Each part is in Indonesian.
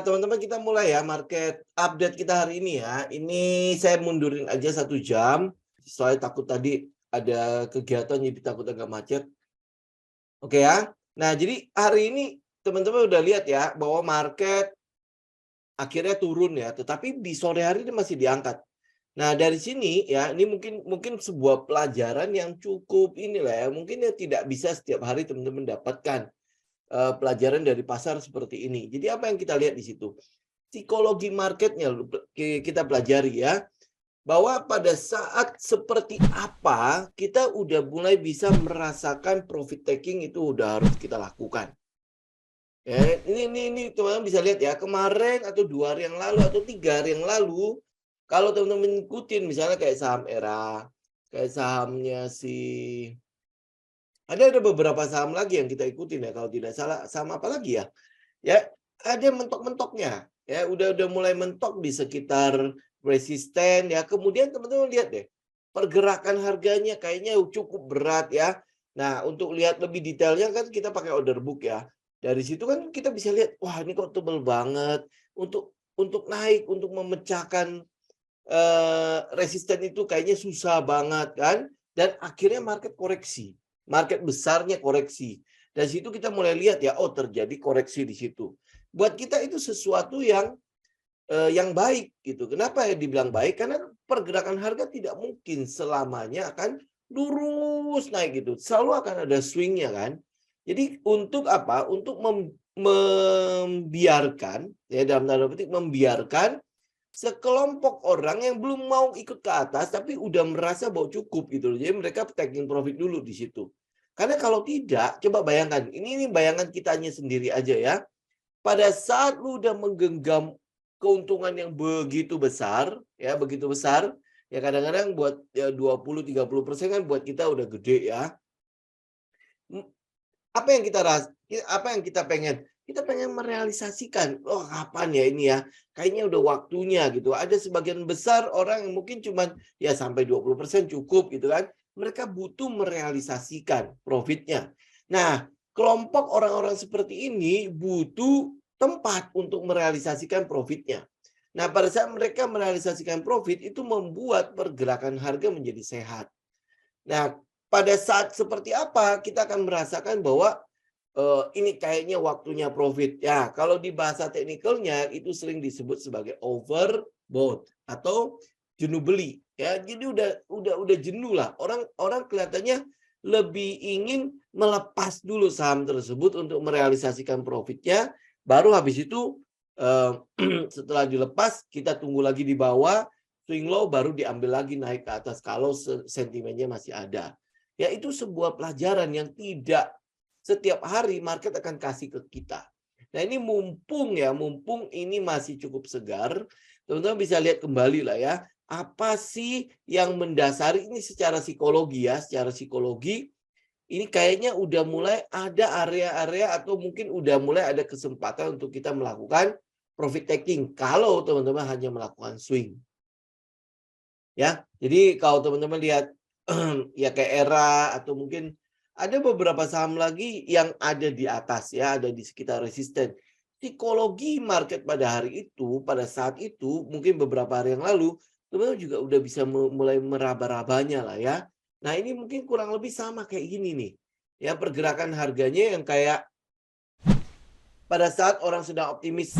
teman-teman kita mulai ya market update kita hari ini ya. Ini saya mundurin aja 1 jam. Soalnya takut tadi ada kegiatan jadi takut agak macet. Oke ya. Nah, jadi hari ini teman-teman udah lihat ya bahwa market akhirnya turun ya, tetapi di sore hari ini masih diangkat. Nah, dari sini ya, ini mungkin sebuah pelajaran yang cukup inilah ya, mungkin ya tidak bisa setiap hari teman-teman dapatkan pelajaran dari pasar seperti ini. Jadi apa yang kita lihat di situ? Psikologi marketnya kita pelajari ya, bahwa pada saat seperti apa kita udah mulai bisa merasakan profit taking itu udah harus kita lakukan. Ya, ini teman-teman bisa lihat ya, kemarin atau 2 hari yang lalu atau 3 hari yang lalu, kalau teman-teman ngikutin misalnya kayak saham ERA, kayak sahamnya ada beberapa saham lagi yang kita ikutin ya, kalau tidak salah saham apa lagi ya? Ya, ada mentok-mentoknya. Ya, udah mulai mentok di sekitar resisten ya. Kemudian teman-teman lihat deh, pergerakan harganya kayaknya cukup berat ya. Nah, untuk lihat lebih detailnya kan kita pakai order book ya. Dari situ kan kita bisa lihat, wah ini kok tebel banget. Untuk naik, untuk memecahkan resisten itu kayaknya susah banget kan. Dan akhirnya market koreksi. Market besarnya koreksi. Dari situ kita mulai lihat ya, oh terjadi koreksi di situ. Buat kita itu sesuatu yang baik gitu. Kenapa ya dibilang baik? Karena pergerakan harga tidak mungkin selamanya akan lurus naik gitu. Selalu akan ada swingnya kan. Jadi untuk apa? Untuk membiarkan ya dalam tanda petik membiarkan sekelompok orang yang belum mau ikut ke atas tapi udah merasa bahwa cukup gitu loh. Jadi mereka taking profit dulu di situ. Karena kalau tidak, coba bayangkan, ini bayangan kitanya sendiri aja ya. Pada saat lu udah menggenggam keuntungan yang begitu besar, ya kadang-kadang buat ya 20-30% kan buat kita udah gede ya. Apa yang kita pengen? Kita pengen merealisasikan, oh kapan ya ini ya, kayaknya udah waktunya gitu. Ada sebagian besar orang yang mungkin cuman ya sampai 20% cukup gitu kan. Mereka butuh merealisasikan profitnya. Nah, kelompok orang-orang seperti ini butuh tempat untuk merealisasikan profitnya. Nah, pada saat mereka merealisasikan profit itu membuat pergerakan harga menjadi sehat. Nah, pada saat seperti apa kita akan merasakan bahwa ini kayaknya waktunya profit. Ya, kalau di bahasa teknikalnya itu sering disebut sebagai overbought atau jenuh beli. Ya, jadi udah jenuh lah. Orang kelihatannya lebih ingin melepas dulu saham tersebut untuk merealisasikan profitnya. Baru habis itu setelah dilepas kita tunggu lagi di bawah swing low baru diambil lagi naik ke atas kalau sentimennya masih ada. Ya itu sebuah pelajaran yang tidak setiap hari market akan kasih ke kita. Nah ini mumpung ini masih cukup segar, teman-teman bisa lihat kembali lah ya, apa sih yang mendasari ini secara psikologi ya, secara psikologi ini kayaknya udah mulai ada area-area atau mungkin udah mulai ada kesempatan untuk kita melakukan profit taking kalau teman-teman hanya melakukan swing. Ya, jadi kalau teman-teman lihat ya kayak ERA atau mungkin ada beberapa saham lagi yang ada di atas ya, ada di sekitar resisten. Psikologi market pada hari itu, pada saat itu, mungkin beberapa hari yang lalu, teman-teman juga udah bisa mulai meraba-rabanya lah ya. Nah ini mungkin kurang lebih sama kayak gini nih. Ya pergerakan harganya yang kayak pada saat orang sedang optimis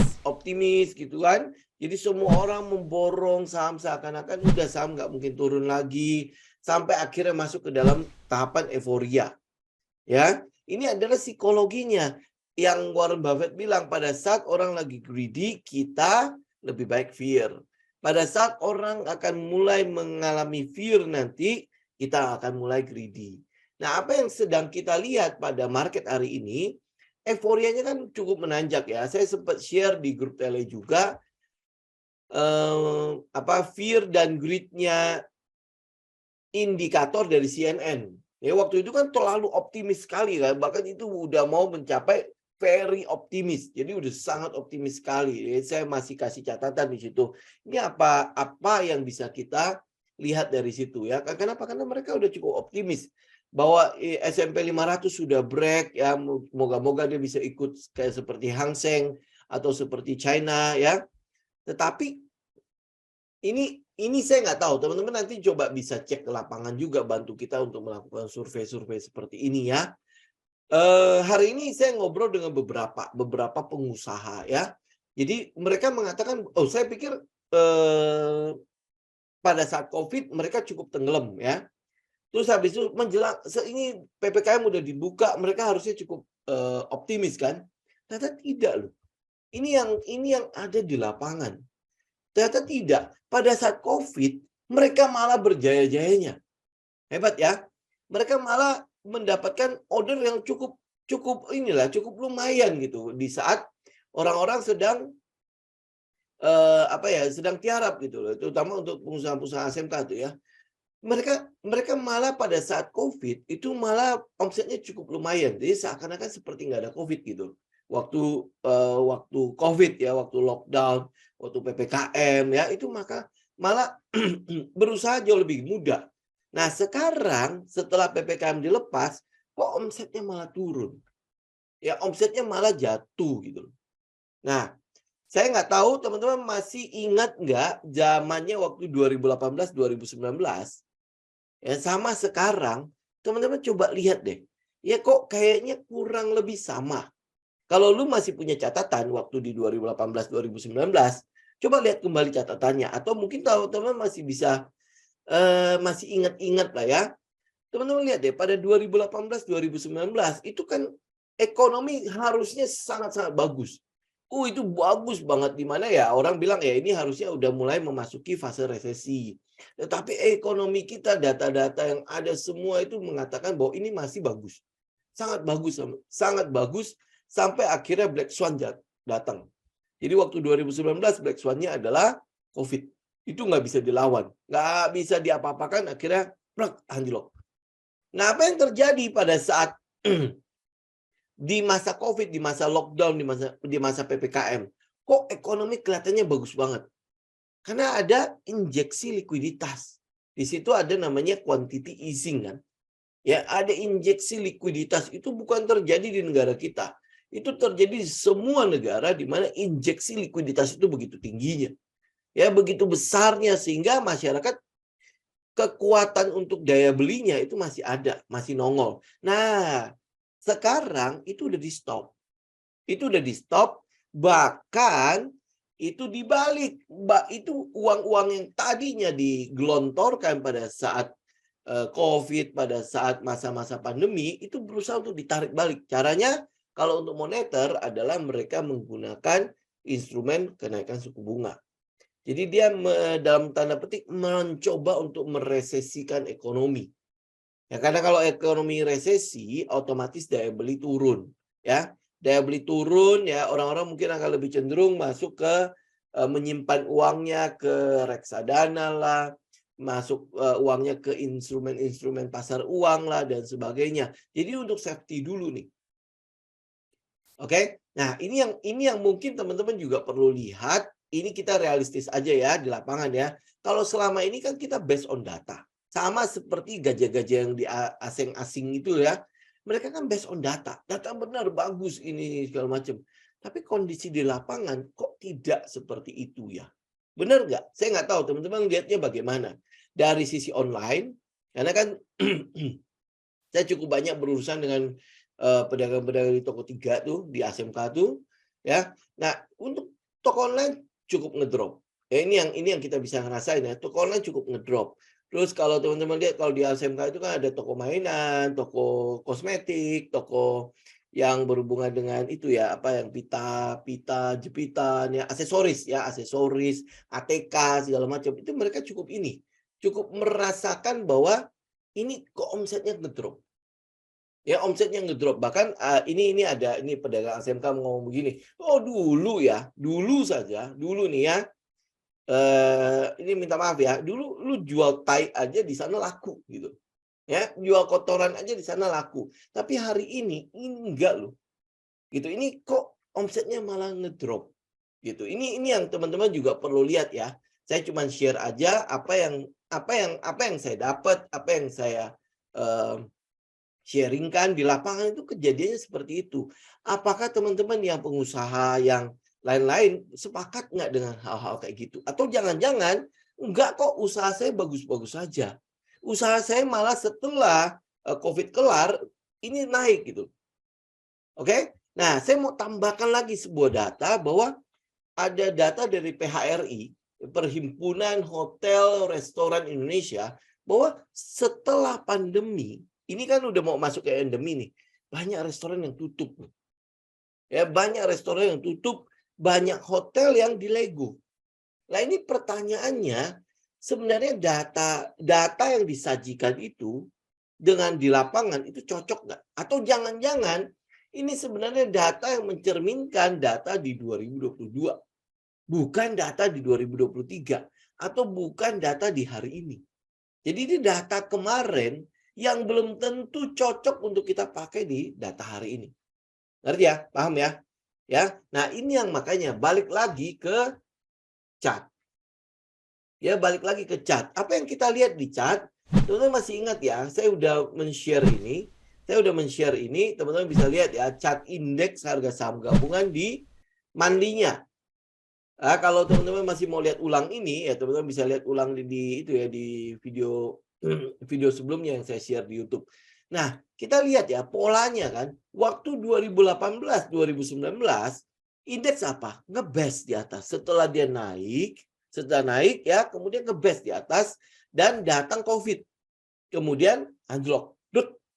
gitu kan. Jadi semua orang memborong saham seakan-akan udah saham nggak mungkin turun lagi. Sampai akhirnya masuk ke dalam tahapan euforia. Ya, ini adalah psikologinya yang Warren Buffett bilang pada saat orang lagi greedy, kita lebih baik fear. Pada saat orang akan mulai mengalami fear nanti, kita akan mulai greedy. Nah, apa yang sedang kita lihat pada market hari ini, euforianya kan cukup menanjak ya. Saya sempat share di grup tele juga fear dan greed-nya indikator dari CNN. Ya, waktu itu kan terlalu optimis sekali kan, bahkan itu udah mau mencapai very optimis. Jadi udah sangat optimis sekali. Jadi saya masih kasih catatan di situ. Ini apa yang bisa kita lihat dari situ ya. Kenapa? Karena mereka udah cukup optimis bahwa S&P 500 sudah break ya, moga-moga dia bisa ikut kayak seperti Hang Seng atau seperti China ya. Tetapi ini saya nggak tahu, teman-teman nanti coba bisa cek ke lapangan juga, bantu kita untuk melakukan survei-survei seperti ini ya. Hari ini saya ngobrol dengan beberapa pengusaha ya. Jadi mereka mengatakan, oh saya pikir pada saat COVID mereka cukup tenggelam ya. Terus habis itu menjelang ini PPKM udah dibuka, mereka harusnya cukup optimis kan? Ternyata tidak loh. Ini yang ada di lapangan. Ternyata tidak. Pada saat COVID, mereka malah berjaya-jayanya. Hebat ya. Mereka malah mendapatkan order yang cukup lumayan gitu di saat orang-orang sedang sedang tiarap gitu loh, terutama untuk pengusaha-pengusaha SMK itu ya. Mereka malah pada saat COVID itu malah omsetnya cukup lumayan. Jadi seakan-akan seperti nggak ada COVID gitu. Waktu COVID ya, waktu lockdown, waktu PPKM ya, itu maka malah berusaha jauh lebih mudah. Nah, sekarang setelah PPKM dilepas, kok omsetnya malah turun. Ya, omsetnya malah jatuh gitu. Nah, saya nggak tahu teman-teman masih ingat nggak zamannya waktu 2018-2019. Ya, sama sekarang, teman-teman coba lihat deh. Ya kok kayaknya kurang lebih sama. Kalau lu masih punya catatan waktu di 2018-2019, coba lihat kembali catatannya. Atau mungkin tahu teman-teman masih bisa, masih ingat-ingat lah ya. Teman-teman lihat deh, pada 2018-2019 itu kan ekonomi harusnya sangat-sangat bagus. Itu bagus banget, di mana ya orang bilang ya ini harusnya udah mulai memasuki fase resesi. Tetapi ekonomi kita, data-data yang ada semua itu mengatakan bahwa ini masih bagus. Sangat bagus sampai akhirnya Black Swan datang. Jadi waktu 2019 Black Swan-nya adalah COVID. Itu nggak bisa dilawan, nggak bisa diapa-apakan, akhirnya anjlok. Nah, apa yang terjadi pada saat di masa COVID, di masa lockdown, di masa PPKM, kok ekonomi kelihatannya bagus banget? Karena ada injeksi likuiditas. Di situ ada namanya quantity easing kan. Ya, ada injeksi likuiditas, itu bukan terjadi di negara kita. Itu terjadi di semua negara di mana injeksi likuiditas itu begitu tingginya. Ya, begitu besarnya sehingga masyarakat kekuatan untuk daya belinya itu masih ada, masih nongol. Nah, sekarang itu udah di-stop. Itu udah di-stop, bahkan itu dibalik. Itu uang-uang yang tadinya digelontorkan pada saat COVID, pada saat masa-masa pandemi, itu berusaha untuk ditarik balik. Caranya kalau untuk moneter adalah mereka menggunakan instrumen kenaikan suku bunga. Jadi dia dalam tanda petik mencoba untuk meresesikan ekonomi. Ya, karena kalau ekonomi resesi, otomatis daya beli turun. Ya, daya beli turun, ya orang-orang mungkin akan lebih cenderung masuk ke menyimpan uangnya ke reksadana lah, masuk uangnya ke instrumen-instrumen pasar uang lah dan sebagainya. Jadi untuk safety dulu nih. Oke, nah ini yang mungkin teman-teman juga perlu lihat. Ini kita realistis aja ya di lapangan ya. Kalau selama ini kan kita based on data. Sama seperti gajah-gajah yang di asing-asing itu ya. Mereka kan based on data. Data benar, bagus ini segala macam. Tapi kondisi di lapangan kok tidak seperti itu ya. Benar nggak? Saya nggak tahu teman-teman lihatnya bagaimana. Dari sisi online, karena kan saya cukup banyak berurusan dengan pedagang-pedagang di toko 3 tuh, di ASMK tuh. Ya. Nah, untuk toko online cukup ngedrop. Ya, ini yang kita bisa ngerasain ya. Toko online cukup ngedrop. Terus kalau teman-teman lihat kalau di ASMK itu kan ada toko mainan, toko kosmetik, toko yang berhubungan dengan itu ya, apa yang pita, jepitan ya, aksesoris, ATK segala macam. Itu mereka cukup merasakan bahwa ini kok omsetnya ngedrop. Ya, omsetnya ngedrop. Bahkan ini pedagang ASMK ngomong begini, oh dulu nih ya, ini minta maaf ya, dulu lu jual tai aja di sana laku gitu. Ya, jual kotoran aja di sana laku. Tapi hari ini enggak loh. Gitu. Ini kok omsetnya malah ngedrop. Gitu. Ini yang teman-teman juga perlu lihat ya. Saya cuma share aja apa yang saya dapat, apa yang saya sharingkan di lapangan itu kejadiannya seperti itu. Apakah teman-teman yang pengusaha yang lain-lain sepakat nggak dengan hal-hal kayak gitu? Atau jangan-jangan enggak kok, usaha saya bagus-bagus saja. Usaha saya malah setelah COVID kelar ini naik gitu. Oke? Nah, saya mau tambahkan lagi sebuah data bahwa ada data dari PHRI, Perhimpunan Hotel Restoran Indonesia, bahwa setelah pandemi, ini kan udah mau masuk ke endemi nih, banyak restoran yang tutup. Ya, banyak restoran yang tutup, banyak hotel yang dilego. Nah, ini pertanyaannya, sebenarnya data yang disajikan itu dengan di lapangan itu cocok nggak? Atau jangan-jangan ini sebenarnya data yang mencerminkan data di 2022, bukan data di 2023, atau bukan data di hari ini. Jadi ini data kemarin yang belum tentu cocok untuk kita pakai di data hari ini. Ngerti ya? Paham ya? Ya. Nah, ini yang makanya balik lagi ke chart. Ya, balik lagi ke chart. Apa yang kita lihat di chart? Teman-teman masih ingat ya, saya udah men-share ini. Teman-teman bisa lihat ya, chart indeks harga saham gabungan di mandinya. Nah, kalau teman-teman masih mau lihat ulang ini, ya teman-teman bisa lihat ulang di itu ya, di video sebelumnya yang saya share di YouTube. Nah, kita lihat ya polanya kan. Waktu 2018, 2019, indeks apa? Ngebest di atas. Setelah naik ya, kemudian ngebest di atas dan datang COVID. Kemudian anjlok.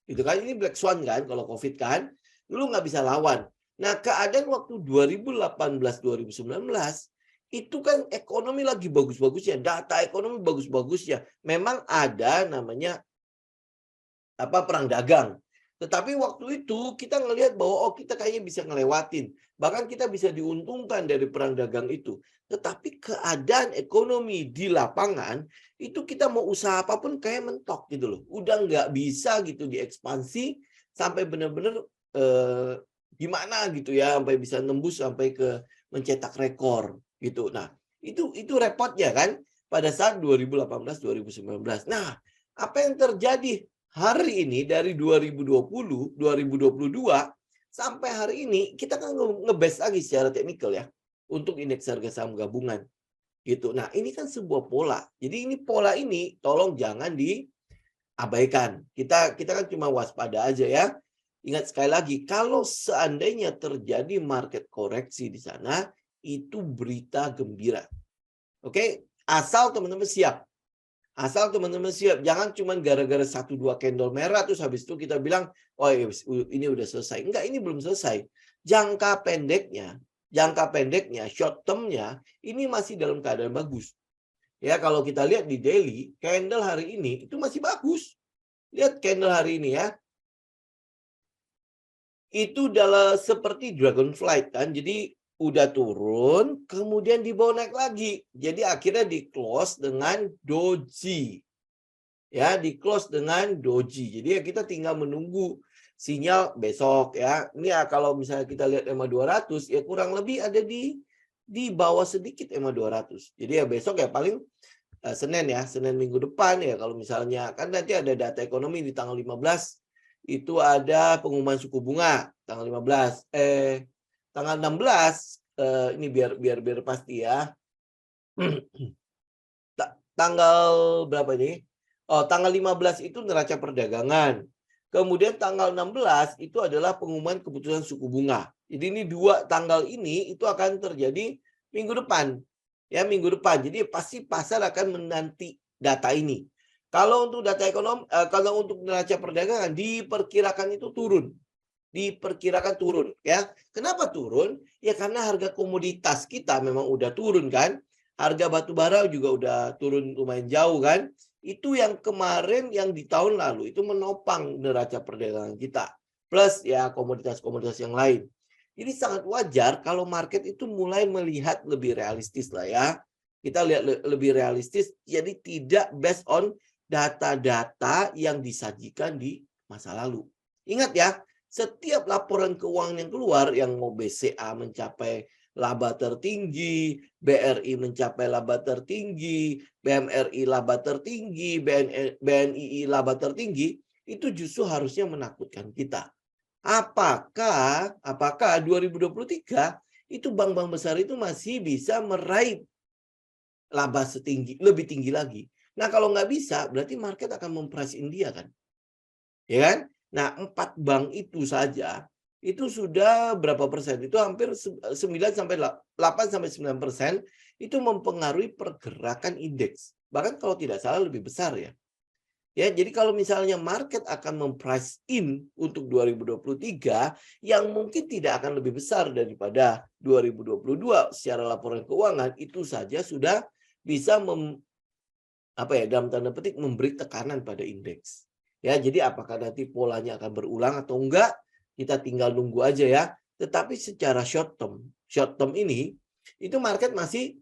Gitu kan, ini black swan kan kalau COVID kan. Lu nggak bisa lawan. Nah, keadaan waktu 2018, 2019 itu kan ekonomi lagi bagus-bagusnya, data ekonomi bagus-bagusnya. Memang ada namanya perang dagang. Tetapi waktu itu kita ngelihat bahwa kita kayaknya bisa ngelewatin. Bahkan kita bisa diuntungkan dari perang dagang itu. Tetapi keadaan ekonomi di lapangan itu kita mau usaha apapun kayak mentok gitu loh. Udah nggak bisa gitu diekspansi sampai benar-benar gimana gitu ya, sampai bisa nembus sampai ke mencetak rekor gitu. Nah, itu repotnya kan pada saat 2018 2019. Nah, apa yang terjadi hari ini dari 2020 2022 sampai hari ini kita kan ngebase lagi secara teknikal ya untuk indeks harga saham gabungan gitu. Nah, ini kan sebuah pola. Jadi ini pola ini tolong jangan diabaikan. Kita kan cuma waspada aja ya. Ingat sekali lagi, kalau seandainya terjadi market koreksi di sana, itu berita gembira. Oke, asal teman-teman siap. Asal teman-teman siap. Jangan cuma gara-gara 1-2 candle merah, terus habis itu kita bilang, oh ini udah selesai. Enggak, ini belum selesai. Jangka pendeknya, short term-nya, ini masih dalam keadaan bagus. Ya, kalau kita lihat di daily, candle hari ini itu masih bagus. Lihat candle hari ini ya. Itu adalah seperti dragonfly kan. Jadi udah turun, kemudian dibawa naik lagi. Jadi akhirnya di close dengan doji. Ya, di close dengan doji. Jadi ya kita tinggal menunggu sinyal besok ya. Ini ya kalau misalnya kita lihat EMA 200 ya kurang lebih ada di bawah sedikit EMA 200. Jadi ya besok ya paling Senin ya, Senin minggu depan ya kalau misalnya kan nanti ada data ekonomi di tanggal 15 itu ada pengumuman suku bunga tanggal 15 tanggal 16 ini biar pasti ya. Tanggal berapa ini? Oh, tanggal 15 itu neraca perdagangan. Kemudian tanggal 16 itu adalah pengumuman keputusan suku bunga. Jadi ini dua tanggal ini itu akan terjadi minggu depan. Ya, minggu depan. Jadi pasti pasar akan menanti data ini. Kalau untuk data ekonomi, kalau untuk neraca perdagangan diperkirakan itu turun. Diperkirakan turun ya. Kenapa turun? Ya karena harga komoditas kita memang udah turun kan. Harga batu bara juga udah turun lumayan jauh kan. Itu yang kemarin yang di tahun lalu itu menopang neraca perdagangan kita. Plus ya komoditas-komoditas yang lain. Jadi sangat wajar kalau market itu mulai melihat lebih realistis lah ya. Kita lihat lebih realistis, jadi tidak based on data-data yang disajikan di masa lalu. Ingat ya, setiap laporan keuangan yang keluar, yang mau BCA mencapai laba tertinggi, BRI mencapai laba tertinggi, BMRI laba tertinggi, BNI laba tertinggi, itu justru harusnya menakutkan kita. Apakah 2023 itu bank-bank besar itu masih bisa meraih laba lebih tinggi lagi. Nah, kalau nggak bisa, berarti market akan memprice in dia kan, ya kan? Nah, 4 bank itu saja, itu sudah berapa persen? Itu hampir 9 sampai 8 sampai 9% itu mempengaruhi pergerakan indeks. Bahkan kalau tidak salah lebih besar ya. Ya, jadi kalau misalnya market akan memprice in untuk 2023 yang mungkin tidak akan lebih besar daripada 2022 secara laporan keuangan, itu saja sudah bisa dalam tanda petik memberi tekanan pada indeks. Ya, jadi apakah nanti polanya akan berulang atau enggak, kita tinggal nunggu aja ya. Tetapi secara short term ini itu market masih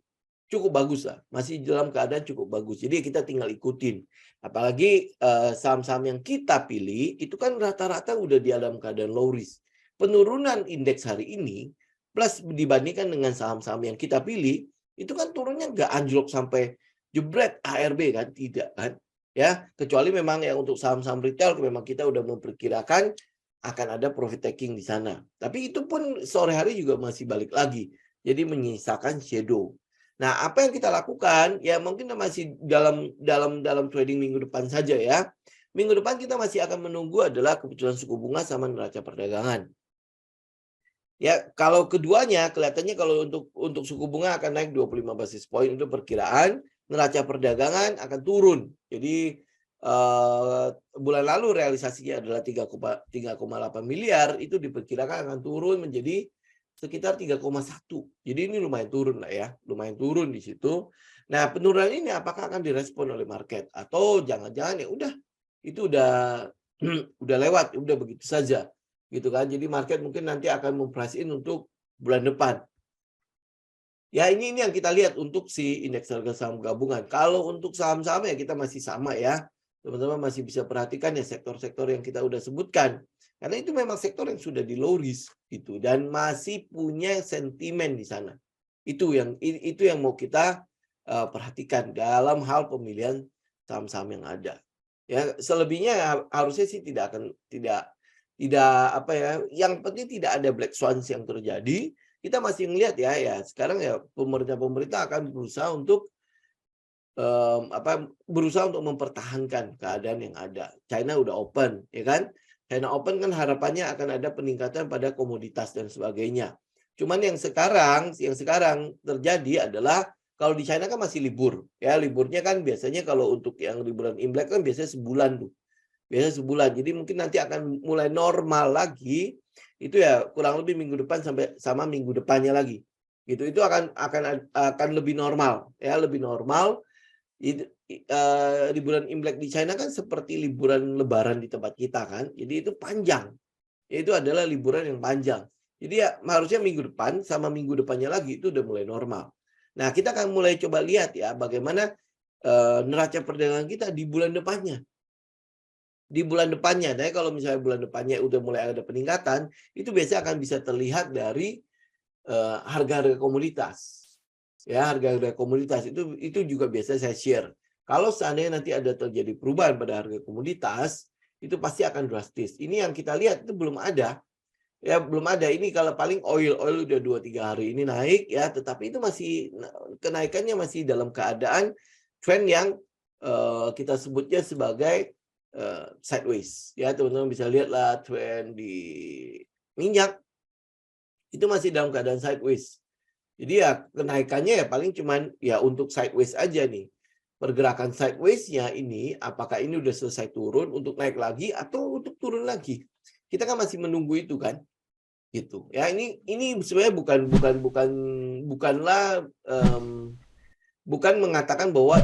cukup bagus lah, masih dalam keadaan cukup bagus. Jadi kita tinggal ikutin. Apalagi saham-saham yang kita pilih itu kan rata-rata udah di dalam keadaan low risk. Penurunan indeks hari ini plus dibandingkan dengan saham-saham yang kita pilih itu kan turunnya nggak anjlok sampai jebret ARB kan, tidak kan. Ya, kecuali memang yang untuk saham-saham retail memang kita udah memperkirakan akan ada profit taking di sana. Tapi itu pun sore hari juga masih balik lagi. Jadi menyisakan shadow. Nah, apa yang kita lakukan ya mungkin masih dalam trading minggu depan saja ya. Minggu depan kita masih akan menunggu adalah keputusan suku bunga sama neraca perdagangan. Ya, kalau keduanya kelihatannya kalau untuk suku bunga akan naik 25 basis point itu perkiraan, neraca perdagangan akan turun. Jadi bulan lalu realisasinya adalah 3,8 miliar, itu diperkirakan akan turun menjadi sekitar 3,1. Jadi ini lumayan turun lah ya, lumayan turun di situ. Nah, penurunan ini apakah akan direspon oleh market atau jangan-jangan ya udah itu udah lewat, udah begitu saja. Gitu kan. Jadi market mungkin nanti akan memprice in untuk bulan depan. Ya, ini yang kita lihat untuk si indeks harga saham gabungan. Kalau untuk saham-saham ya kita masih sama ya. Teman-teman masih bisa perhatikan ya sektor-sektor yang kita udah sebutkan. Karena itu memang sektor yang sudah di low risk gitu dan masih punya sentimen di sana. Itu yang mau kita perhatikan dalam hal pemilihan saham-saham yang ada. Ya, selebihnya harusnya sih tidak apa ya, yang penting tidak ada black swans yang terjadi. Kita masih melihat ya sekarang ya pemerintah akan berusaha untuk berusaha untuk mempertahankan keadaan yang ada. China udah open, ya kan? China open kan harapannya akan ada peningkatan pada komoditas dan sebagainya. Cuman yang sekarang terjadi adalah kalau di China kan masih libur, ya liburnya kan biasanya kalau untuk yang liburan Imlek kan biasanya sebulan tuh. Biasanya sebulan. Jadi mungkin nanti akan mulai normal lagi. Itu ya kurang lebih minggu depan sama minggu depannya lagi. Gitu. Itu akan lebih normal, ya lebih normal. Liburan Imlek di China kan seperti liburan Lebaran di tempat kita kan. Jadi itu panjang. Itu adalah liburan yang panjang. Jadi ya harusnya minggu depan sama minggu depannya lagi itu udah mulai normal. Nah, kita akan mulai coba lihat ya bagaimana neraca perdagangan kita di bulan depannya. Di bulan depannya. Nah, kalau misalnya bulan depannya udah mulai ada peningkatan, itu biasanya akan bisa terlihat dari harga-harga komoditas. Ya, harga-harga komoditas itu juga biasa saya share. Kalau seandainya nanti ada terjadi perubahan pada harga komoditas, itu pasti akan drastis. Ini yang kita lihat itu belum ada. Ya, belum ada. Ini kalau paling oil udah 2-3 hari ini naik ya, tetapi itu masih kenaikannya masih dalam keadaan trend yang kita sebutnya sebagai sideways. Ya, teman-teman bisa lihatlah trend di minyak itu masih dalam keadaan sideways. Jadi ya kenaikannya ya paling cuman ya untuk sideways aja nih. Pergerakan sideways-nya ini apakah ini udah selesai turun untuk naik lagi atau untuk turun lagi? Kita kan masih menunggu itu kan. Gitu. Ya ini sebenarnya bukan mengatakan bahwa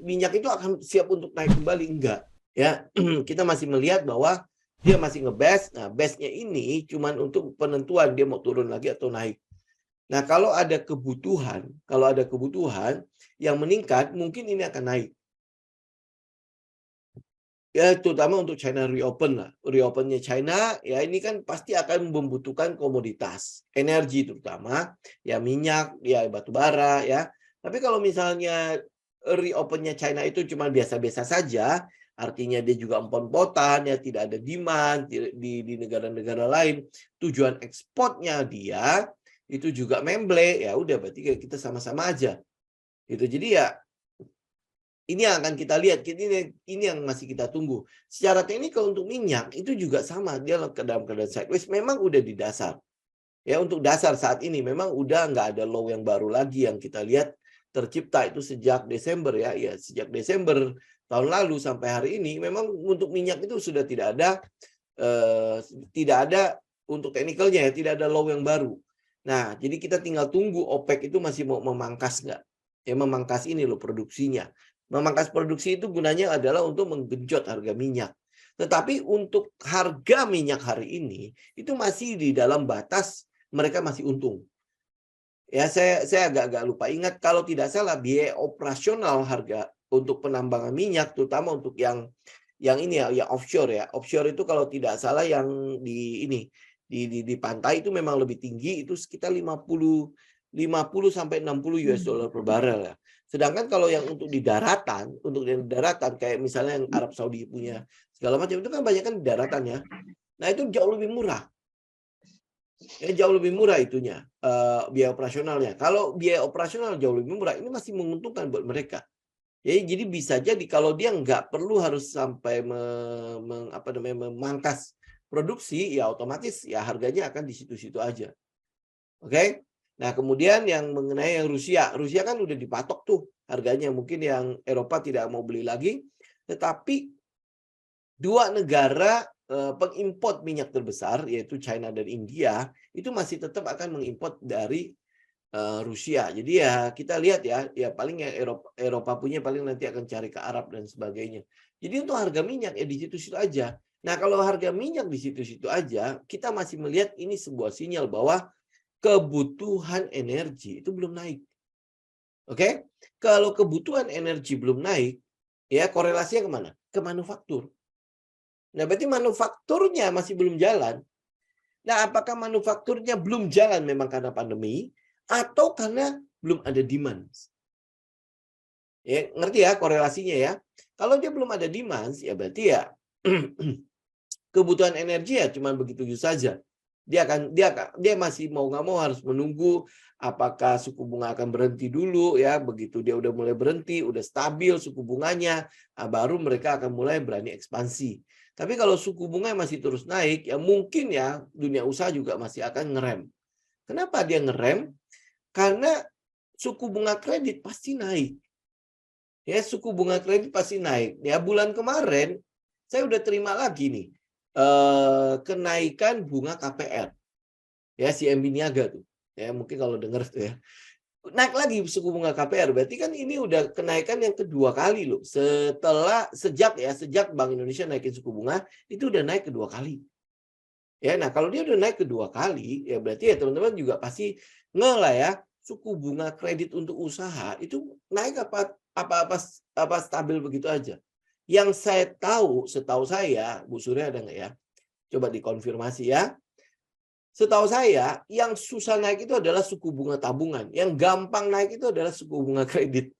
minyak itu akan siap untuk naik kembali, enggak. Ya, kita masih melihat bahwa dia masih nge-best. Nah, best-nya ini cuman untuk penentuan dia mau turun lagi atau naik. Nah, kalau ada kebutuhan yang meningkat, mungkin ini akan naik. Ya, terutama untuk China reopen lah. Reopennya China, ya ini kan pasti akan membutuhkan komoditas. Energi terutama, ya minyak, ya batu bara, ya. Tapi kalau misalnya reopennya China itu cuma biasa-biasa saja, artinya dia juga empon-potan, ya tidak ada demand di negara-negara lain. Tujuan ekspornya dia itu juga memble, ya udah berarti kita sama-sama aja. Gitu. Jadi ya ini yang akan kita lihat, ini yang masih kita tunggu. Secara teknikal untuk minyak itu juga sama, dia dalam keadaan sideways memang udah di dasar. Ya untuk dasar saat ini memang udah nggak ada low yang baru lagi yang kita lihat tercipta itu sejak Desember ya. Ya sejak Desember tahun lalu sampai hari ini memang untuk minyak itu sudah tidak ada untuk teknikalnya ya, tidak ada low yang baru. Nah, jadi kita tinggal tunggu OPEC itu masih mau memangkas nggak? Ya memangkas ini loh produksinya. Memangkas produksi itu gunanya adalah untuk menggenjot harga minyak. Tetapi untuk harga minyak hari ini itu masih di dalam batas mereka masih untung. Ya saya agak lupa ingat kalau tidak salah biaya operasional harga untuk penambangan minyak terutama untuk yang ini ya offshore ya. Offshore itu kalau tidak salah yang di pantai itu memang lebih tinggi itu sekitar 50 sampai 60 US dollar per barel ya. Sedangkan kalau yang untuk di daratan kayak misalnya yang Arab Saudi punya segala macam itu kan banyak kan di daratan ya. Nah, itu jauh lebih murah. Ya, jauh lebih murah itunya biaya operasionalnya. Kalau biaya operasional jauh lebih murah, ini masih menguntungkan buat mereka. Jadi bisa jadi kalau dia nggak perlu harus sampai memangkas produksi, ya otomatis ya harganya akan di situ-situ aja. Oke? Nah, kemudian yang mengenai yang Rusia kan udah dipatok tuh harganya. Mungkin yang Eropa tidak mau beli lagi, tetapi dua negara pengimpor minyak terbesar yaitu China dan India itu masih tetap akan mengimpor dari Rusia. Jadi ya kita lihat ya paling yang Eropa punya paling nanti akan cari ke Arab dan sebagainya. Jadi untuk harga minyak ya di situ-situ aja. Nah, kalau harga minyak di situ-situ aja, kita masih melihat ini sebuah sinyal bahwa kebutuhan energi itu belum naik. Oke? Kalau kebutuhan energi belum naik, ya korelasinya kemana? Ke manufaktur. Nah, berarti manufakturnya masih belum jalan. Nah, apakah manufakturnya belum jalan memang karena pandemi atau karena belum ada demand? Ya, ngerti ya korelasinya ya. Kalau dia belum ada demand, ya berarti ya kebutuhan energi ya cuma begitu saja. Dia masih mau nggak mau harus menunggu apakah suku bunga akan berhenti dulu ya. Begitu dia udah mulai berhenti, udah stabil suku bunganya, baru mereka akan mulai berani ekspansi. Tapi kalau suku bunga masih terus naik, ya mungkin ya dunia usaha juga masih akan ngerem. Kenapa dia ngerem? Karena suku bunga kredit pasti naik. Ya, suku bunga kredit pasti naik. Ya, bulan kemarin saya udah terima lagi nih kenaikan bunga KPR. Ya, si MB Niaga tuh. Ya, mungkin kalau dengar tuh ya. Naik lagi suku bunga KPR. Berarti kan ini udah kenaikan yang kedua kali loh. Sejak Bank Indonesia naikin suku bunga, itu udah naik kedua kali. Ya, nah kalau dia udah naik kedua kali, ya berarti ya teman-teman juga pasti lah ya, suku bunga kredit untuk usaha itu naik apa stabil begitu aja. Yang saya tahu, setahu saya, Bu Surya ada nggak ya? Coba dikonfirmasi ya. Setahu saya, yang susah naik itu adalah suku bunga tabungan. Yang gampang naik itu adalah suku bunga kredit.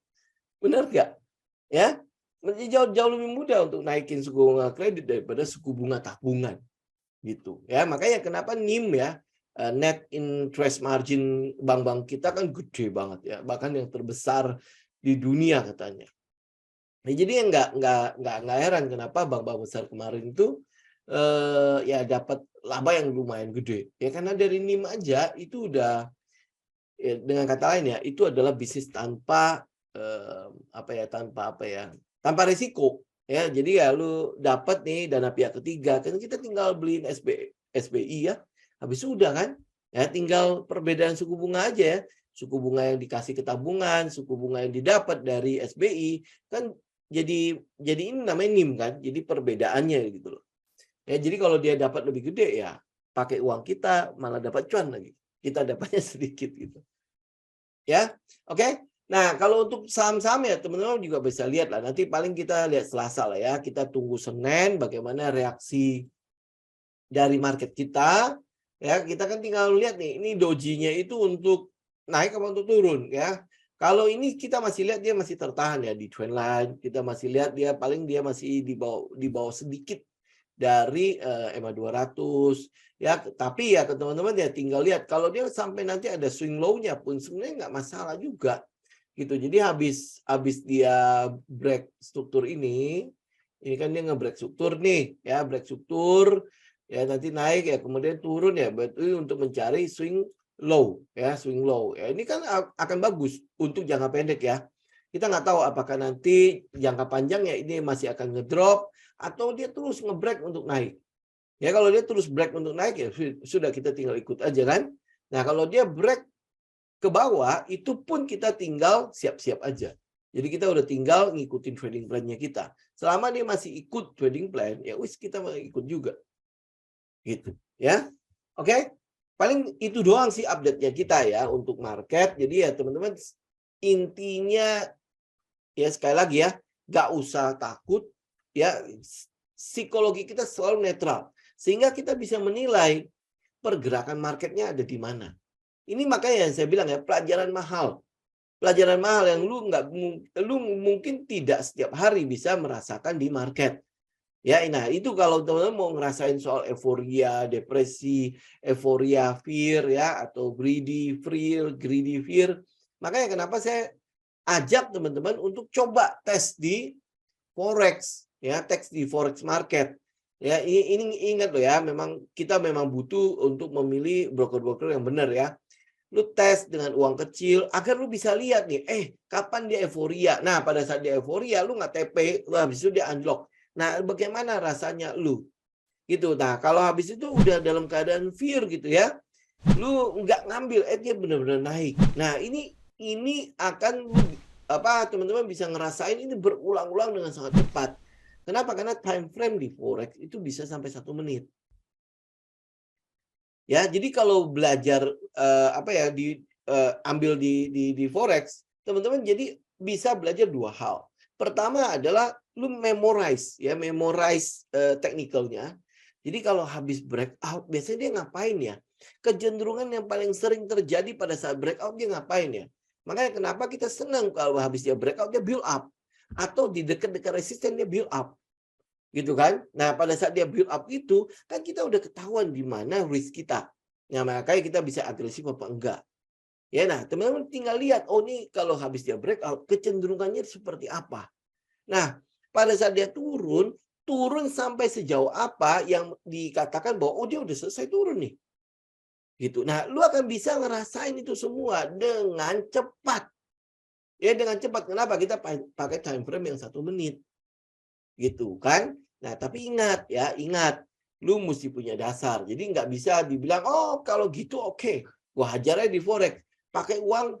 Benar nggak? Ya, jauh lebih mudah untuk naikin suku bunga kredit daripada suku bunga tabungan. Gitu ya, makanya kenapa NIM ya, net interest margin bank-bank kita kan gede banget ya, bahkan yang terbesar di dunia katanya. Nah, jadi nggak heran kenapa bank-bank besar kemarin itu ya dapat laba yang lumayan gede ya, karena dari NIM aja itu udah ya, dengan kata lain ya itu adalah bisnis tanpa tanpa risiko. Ya, jadi ya lu dapat nih dana pihak ketiga, kan kita tinggal beliin SBI ya. Habis sudah kan? Ya tinggal perbedaan suku bunga aja ya. Suku bunga yang dikasih ke tabungan, suku bunga yang didapat dari SBI kan jadi ini namanya NIM kan. Jadi perbedaannya gitu loh. Ya, jadi kalau dia dapat lebih gede ya pakai uang kita malah dapat cuan lagi. Kita dapatnya sedikit gitu. Ya. Oke. Nah, kalau untuk saham-saham ya teman-teman juga bisa lihat lah. Nanti paling kita lihat Selasa lah ya. Kita tunggu Senin bagaimana reaksi dari market kita. Ya, kita kan tinggal lihat nih, ini dojinya itu untuk naik atau untuk turun ya. Kalau ini kita masih lihat dia masih tertahan ya di trendline. Kita masih lihat dia paling dia masih di bawah sedikit dari EMA 200 ya. Tapi ya teman-teman ya tinggal lihat kalau dia sampai nanti ada swing low-nya pun sebenarnya nggak masalah juga gitu. Jadi habis dia break struktur ini kan dia nge-break struktur nih ya, break struktur ya, nanti naik ya kemudian turun ya, berarti untuk mencari swing low ya, swing low ya. Ini kan akan bagus untuk jangka pendek ya. Kita nggak tahu apakah nanti jangka panjang ya ini masih akan ngedrop atau dia terus nge-break untuk naik. Ya kalau dia terus break untuk naik ya sudah, kita tinggal ikut aja kan. Nah kalau dia break ke bawah itu pun kita tinggal siap-siap aja. Jadi kita udah tinggal ngikutin trading plan-nya kita. Selama dia masih ikut trading plan, ya wis kita mau ikut juga. Gitu ya. Oke. Paling itu doang sih update-nya kita ya untuk market. Jadi ya teman-teman intinya ya sekali lagi ya, nggak usah takut ya, psikologi kita selalu netral sehingga kita bisa menilai pergerakan marketnya ada di mana. Ini makanya yang saya bilang ya, pelajaran mahal yang lu mungkin tidak setiap hari bisa merasakan di market ya. Nah itu kalau teman-teman mau ngerasain soal euforia, depresi, euforia fear ya, atau greedy fear, makanya kenapa saya ajak teman-teman untuk coba tes di forex ya, tes di forex market ya. Ini ingat loh ya, kita memang butuh untuk memilih broker-broker yang benar ya. Lu tes dengan uang kecil agar lu bisa lihat nih kapan dia euforia. Nah pada saat dia euforia lu nggak TP, habis itu dia unlock. Nah bagaimana rasanya lu gitu. Nah kalau habis itu udah dalam keadaan fear gitu ya, lu nggak ngambil, dia benar-benar naik. Nah ini akan teman-teman bisa ngerasain ini berulang-ulang dengan sangat cepat. Kenapa? Karena time frame di forex itu bisa sampai 1 menit. Ya, jadi kalau belajar ambil di forex, teman-teman jadi bisa belajar 2 hal. Pertama adalah lu memorize technical-nya. Jadi kalau habis breakout biasanya dia ngapain ya? Kecenderungan yang paling sering terjadi pada saat breakout dia ngapain ya? Makanya kenapa kita senang kalau habis dia breakout dia build up, atau di dekat-dekat resisten dia build up. Gitu kan? Nah, pada saat dia build up itu kan kita udah ketahuan di mana risk kita. Nah, makanya kita bisa agresif apa enggak. Ya, nah, teman-teman tinggal lihat, oh nih kalau habis dia breakout kecenderungannya seperti apa. Nah, pada saat dia turun sampai sejauh apa yang dikatakan bahwa oh dia udah selesai turun nih. Gitu. Nah, lu akan bisa ngerasain itu semua dengan cepat. Ya, dengan cepat. Kenapa? Kita pakai time frame yang 1 menit. Gitu kan? Nah, tapi ingat ya, lu mesti punya dasar. Jadi nggak bisa dibilang, oh kalau gitu oke, gua hajar aja di forex, pakai uang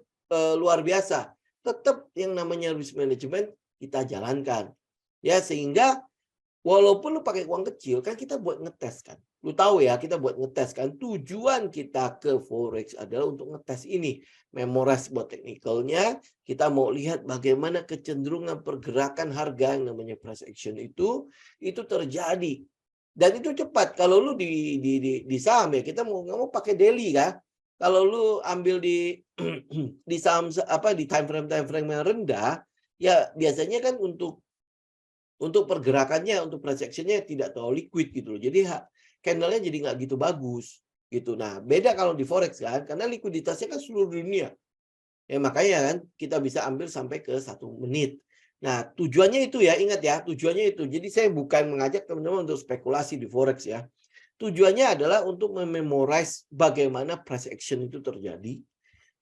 luar biasa. Tetap yang namanya risk management kita jalankan. Ya, sehingga walaupun lu pakai uang kecil, kan kita buat ngetes kan. Lu tahu ya, kita buat ngetes kan. Tujuan kita ke forex adalah untuk ngetes ini. Memorize buat teknikalnya, kita mau lihat bagaimana kecenderungan pergerakan harga yang namanya price action itu terjadi. Dan itu cepat. Kalau lu di saham ya, kita mau nggak mau pakai daily kan. Kalau lu ambil di di saham di time frame yang rendah, ya biasanya kan untuk pergerakannya, untuk price action-nya tidak terlalu liquid gitu loh. Jadi candle-nya jadi nggak gitu bagus gitu. Nah, beda kalau di forex kan, karena likuiditasnya kan seluruh dunia. Ya makanya kan kita bisa ambil sampai ke 1 menit. Nah, tujuannya itu ya, ingat ya, tujuannya itu. Jadi saya bukan mengajak teman-teman untuk spekulasi di forex ya. Tujuannya adalah untuk mememorize bagaimana price action itu terjadi.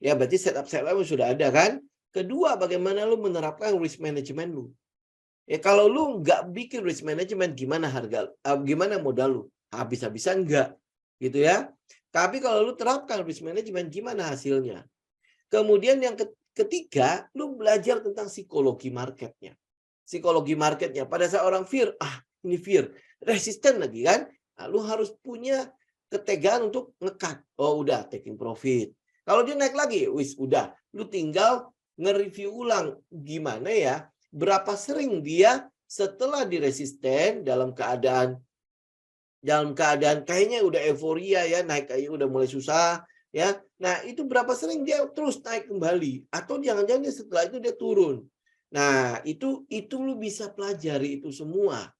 Ya, berarti setup sudah ada kan? Kedua, bagaimana lu menerapkan risk management lu. Ya kalau lu nggak bikin risk management, gimana modal lu? Habis-habisan enggak, gitu ya. Tapi kalau lu terapkan risk management, gimana hasilnya? Kemudian yang ketiga, lu belajar tentang psikologi marketnya. Psikologi marketnya. Pada saat orang fear, ini fear, resisten lagi kan? Nah, lu harus punya ketegaan untuk ngekat. Oh udah, taking profit. Kalau dia naik lagi, wis udah. Lu tinggal nge-review ulang gimana ya, berapa sering dia setelah diresisten dalam keadaan kayaknya udah euforia ya, naik kayaknya udah mulai susah ya. Nah, itu berapa sering dia terus naik kembali atau jangan-jangan setelah itu dia turun. Nah, itu lu bisa pelajari itu semua.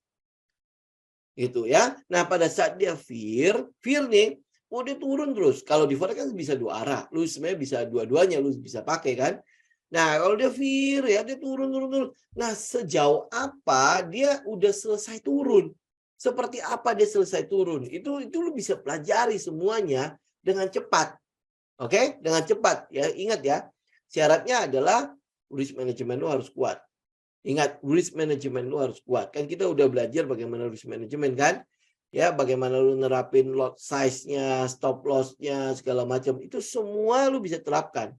Gitu ya. Nah, pada saat dia fear nih, oh dia turun terus. Kalau di forex kan bisa dua arah. Lu sebenarnya bisa dua-duanya lu bisa pakai kan. Nah, kalau dia fear ya dia turun turun turun. Nah, sejauh apa dia udah selesai turun? Seperti apa dia selesai turun? Itu lu bisa pelajari semuanya dengan cepat. Oke? Dengan cepat ya. Ingat ya. Syaratnya adalah risk management lu harus kuat. Ingat, risk management lu harus kuat. Kan kita udah belajar bagaimana risk management kan? Ya, bagaimana lu nerapin lot size-nya, stop loss-nya, segala macam. Itu semua lu bisa terapkan.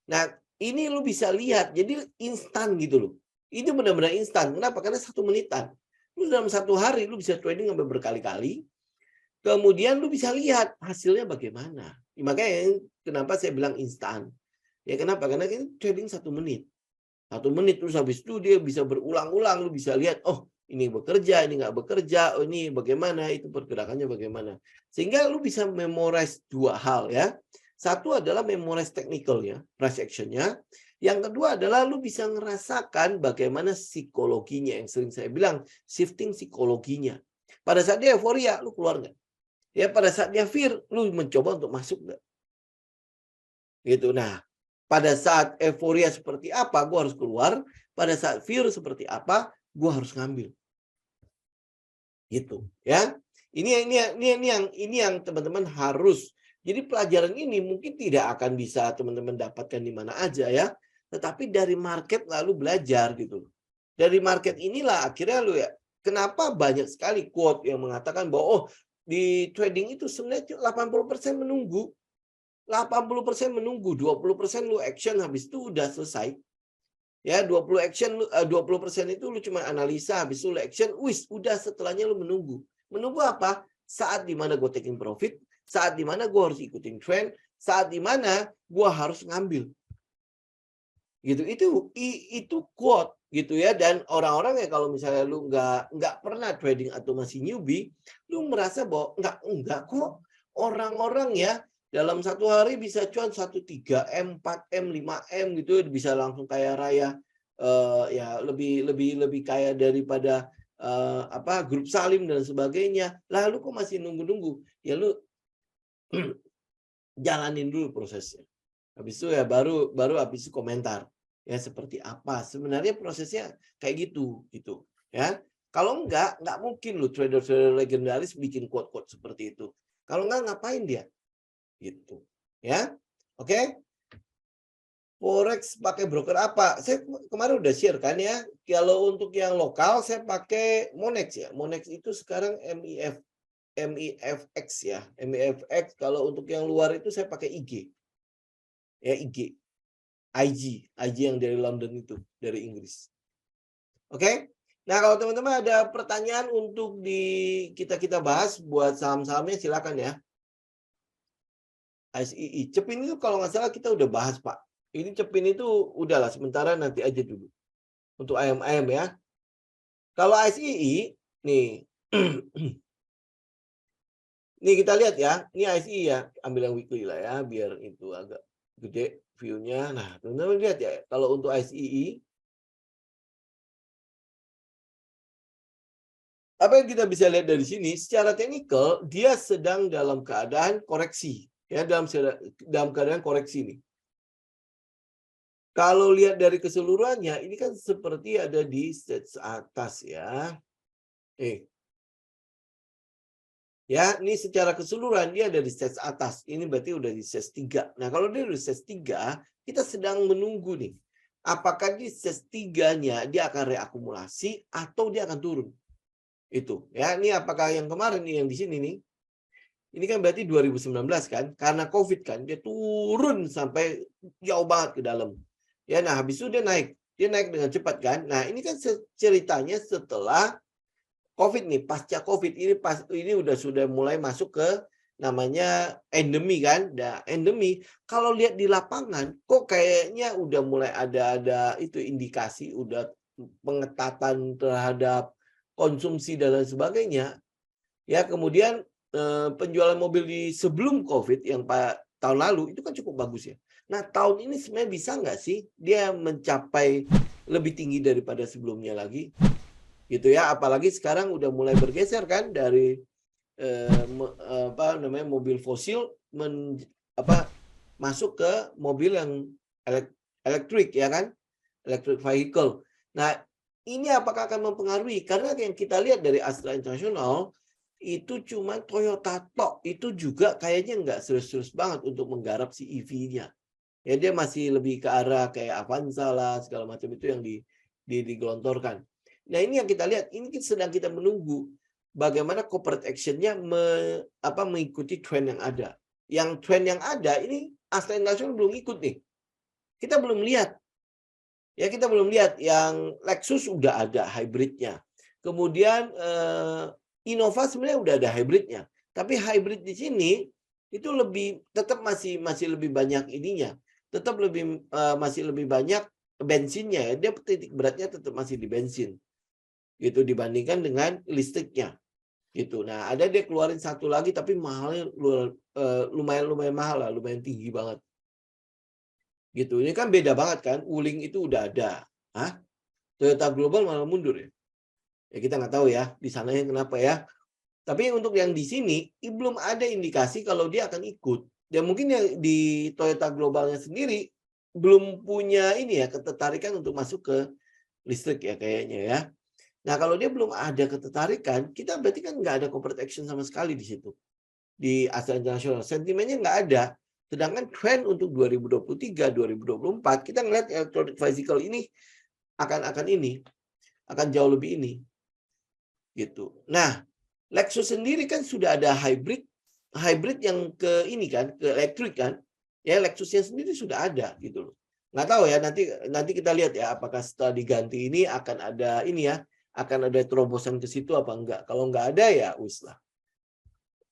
Nah, ini lu bisa lihat. Jadi instan gitu loh. Itu benar-benar instan. Kenapa? Karena 1 menitan. Lu dalam 1 hari lu bisa trading sampai berkali-kali. Kemudian lu bisa lihat hasilnya bagaimana. Makanya kenapa saya bilang instan. Ya kenapa? Karena ini trading 1 menit. 1 menit terus habis itu dia bisa berulang-ulang, lu bisa lihat, oh ini bekerja, ini nggak bekerja, oh ini bagaimana, itu pergerakannya bagaimana. Sehingga lu bisa memorize 2 hal ya. Satu adalah memorize technical-nya, price action-nya. Yang kedua adalah lu bisa ngerasakan bagaimana psikologinya, yang sering saya bilang, shifting psikologinya. Pada saat dia euforia, lu keluar nggak? Ya pada saat dia fear, lu mencoba untuk masuk nggak? Gitu. Nah, pada saat euforia seperti apa, gue harus keluar. Pada saat fear seperti apa, gue harus ngambil. Gitu, ya. Ini yang teman-teman harus. Jadi pelajaran ini mungkin tidak akan bisa teman-teman dapatkan di mana aja ya. Tetapi dari market lalu belajar gitu. Dari market inilah akhirnya lu ya. Kenapa banyak sekali quote yang mengatakan bahwa oh di trading itu sebenarnya 80% menunggu. 80% menunggu, 20% lu action habis itu udah selesai. Ya, 20% itu lu cuma analisa habis itu lu action, wis udah setelahnya lu menunggu. Menunggu apa? Saat dimana gue taking profit, saat dimana gue harus ikutin trend, saat dimana gue harus ngambil. Gitu. Itu quote gitu ya, dan orang-orang ya kalau misalnya lu nggak pernah trading atau masih newbie, lu merasa bahwa enggak kok. Orang-orang ya dalam 1 hari bisa cuan 1 3 M, 4 M, 5 M gitu, bisa langsung kaya raya, ya lebih kaya daripada grup Salim dan sebagainya. Lalu kok masih nunggu-nunggu? Ya lu jalanin dulu prosesnya. Habis itu ya baru habis itu komentar. Ya seperti apa? Sebenarnya prosesnya kayak gitu ya. Kalau nggak mungkin lu trader-trader legendaris bikin quote-quote seperti itu. Kalau nggak ngapain dia? Gitu. Ya. Oke? Forex pakai broker apa? Saya kemarin udah share kan ya. Kalau untuk yang lokal saya pakai Monex ya. Monex itu sekarang MIFX ya. MIFX. Kalau untuk yang luar itu saya pakai IG. Ya IG. IG yang dari London itu, dari Inggris. Oke? Nah, kalau teman-teman ada pertanyaan untuk kita bahas buat saham-sahamnya silakan ya. SII. Cepin itu kalau nggak salah kita udah bahas, Pak. Ini Cepin itu udahlah sementara nanti aja dulu. Untuk ayam-ayam ya. Kalau SII, nih. Nih kita lihat ya. Ini SII ya. Ambil yang weekly lah ya, biar itu agak gede view-nya. Nah, teman-teman lihat ya. Kalau untuk SII, apa yang kita bisa lihat dari sini, secara teknikal dia sedang dalam keadaan koreksi, ya dalam keadaan koreksi nih. Kalau lihat dari keseluruhannya, ini kan seperti ada di stage atas ya. Ya, ini secara keseluruhan dia ada di stage atas. Ini berarti udah di stage 3. Nah, kalau dia udah di stage 3, kita sedang menunggu nih. Apakah di stage 3-nya dia akan reakumulasi atau dia akan turun? Itu ya, ini apakah yang kemarin nih yang di sini nih, ini kan berarti 2019 kan, karena COVID kan dia turun sampai jauh banget ke dalam ya. Nah habis itu dia naik dengan cepat kan. Nah ini kan ceritanya setelah COVID nih, pasca COVID ini sudah mulai masuk ke namanya endemi kan. Nah endemi kalau lihat di lapangan kok kayaknya udah mulai ada itu indikasi udah pengetatan terhadap konsumsi dan lain sebagainya. Ya, kemudian penjualan mobil di sebelum COVID yang tahun lalu itu kan cukup bagus ya. Nah, tahun ini sebenarnya bisa nggak sih dia mencapai lebih tinggi daripada sebelumnya lagi? gitu ya. Apalagi sekarang udah mulai bergeser kan dari mobil fosil masuk ke mobil yang elektrik ya kan, electric vehicle. Nah, ini apakah akan mempengaruhi? Karena yang kita lihat dari Astra International itu cuma Toyota tok, itu juga kayaknya nggak serius-serius banget untuk menggarap si EV-nya. Ya dia masih lebih ke arah kayak Avanza lah segala macam itu yang digelontorkan. Nah ini yang kita lihat, ini sedang kita menunggu bagaimana corporate action-nya mengikuti tren yang ada. Yang tren yang ada ini Astra International belum ikut nih. Kita belum lihat. Ya kita belum lihat yang Lexus udah ada hybridnya. Kemudian Innova sebenarnya udah ada hybridnya. Tapi hybrid di sini itu tetap masih lebih banyak ininya. Tetap masih lebih banyak bensinnya ya. Dia titik beratnya tetap masih di bensin. Gitu dibandingkan dengan listriknya. Gitu. Nah, ada dia keluarin satu lagi tapi mahalnya lumayan mahal lah, lumayan tinggi banget. Gitu. Ini kan beda banget kan. Wuling itu udah ada. Hah? Toyota Global malah mundur ya. Ya kita nggak tahu ya di sananya kenapa ya. Tapi untuk yang di sini belum ada indikasi kalau dia akan ikut. Dan mungkin yang di Toyota Globalnya sendiri belum punya ini ya ketertarikan untuk masuk ke listrik ya kayaknya ya. Nah kalau dia belum ada ketertarikan, kita berarti kan nggak ada corporate action sama sekali di situ. Di Astra International sentimennya nggak ada. Sedangkan trend untuk 2023, 2024 kita ngeliat electronic vehicle ini akan jauh lebih ini gitu. Nah, Lexus sendiri kan sudah ada hybrid yang ke ini kan, ke elektrik kan. Ya Lexusnya sendiri sudah ada gitu loh. Nggak tahu ya nanti kita lihat ya apakah setelah diganti ini akan ada ini ya, akan ada terobosan ke situ apa enggak. Kalau enggak ada ya wis lah.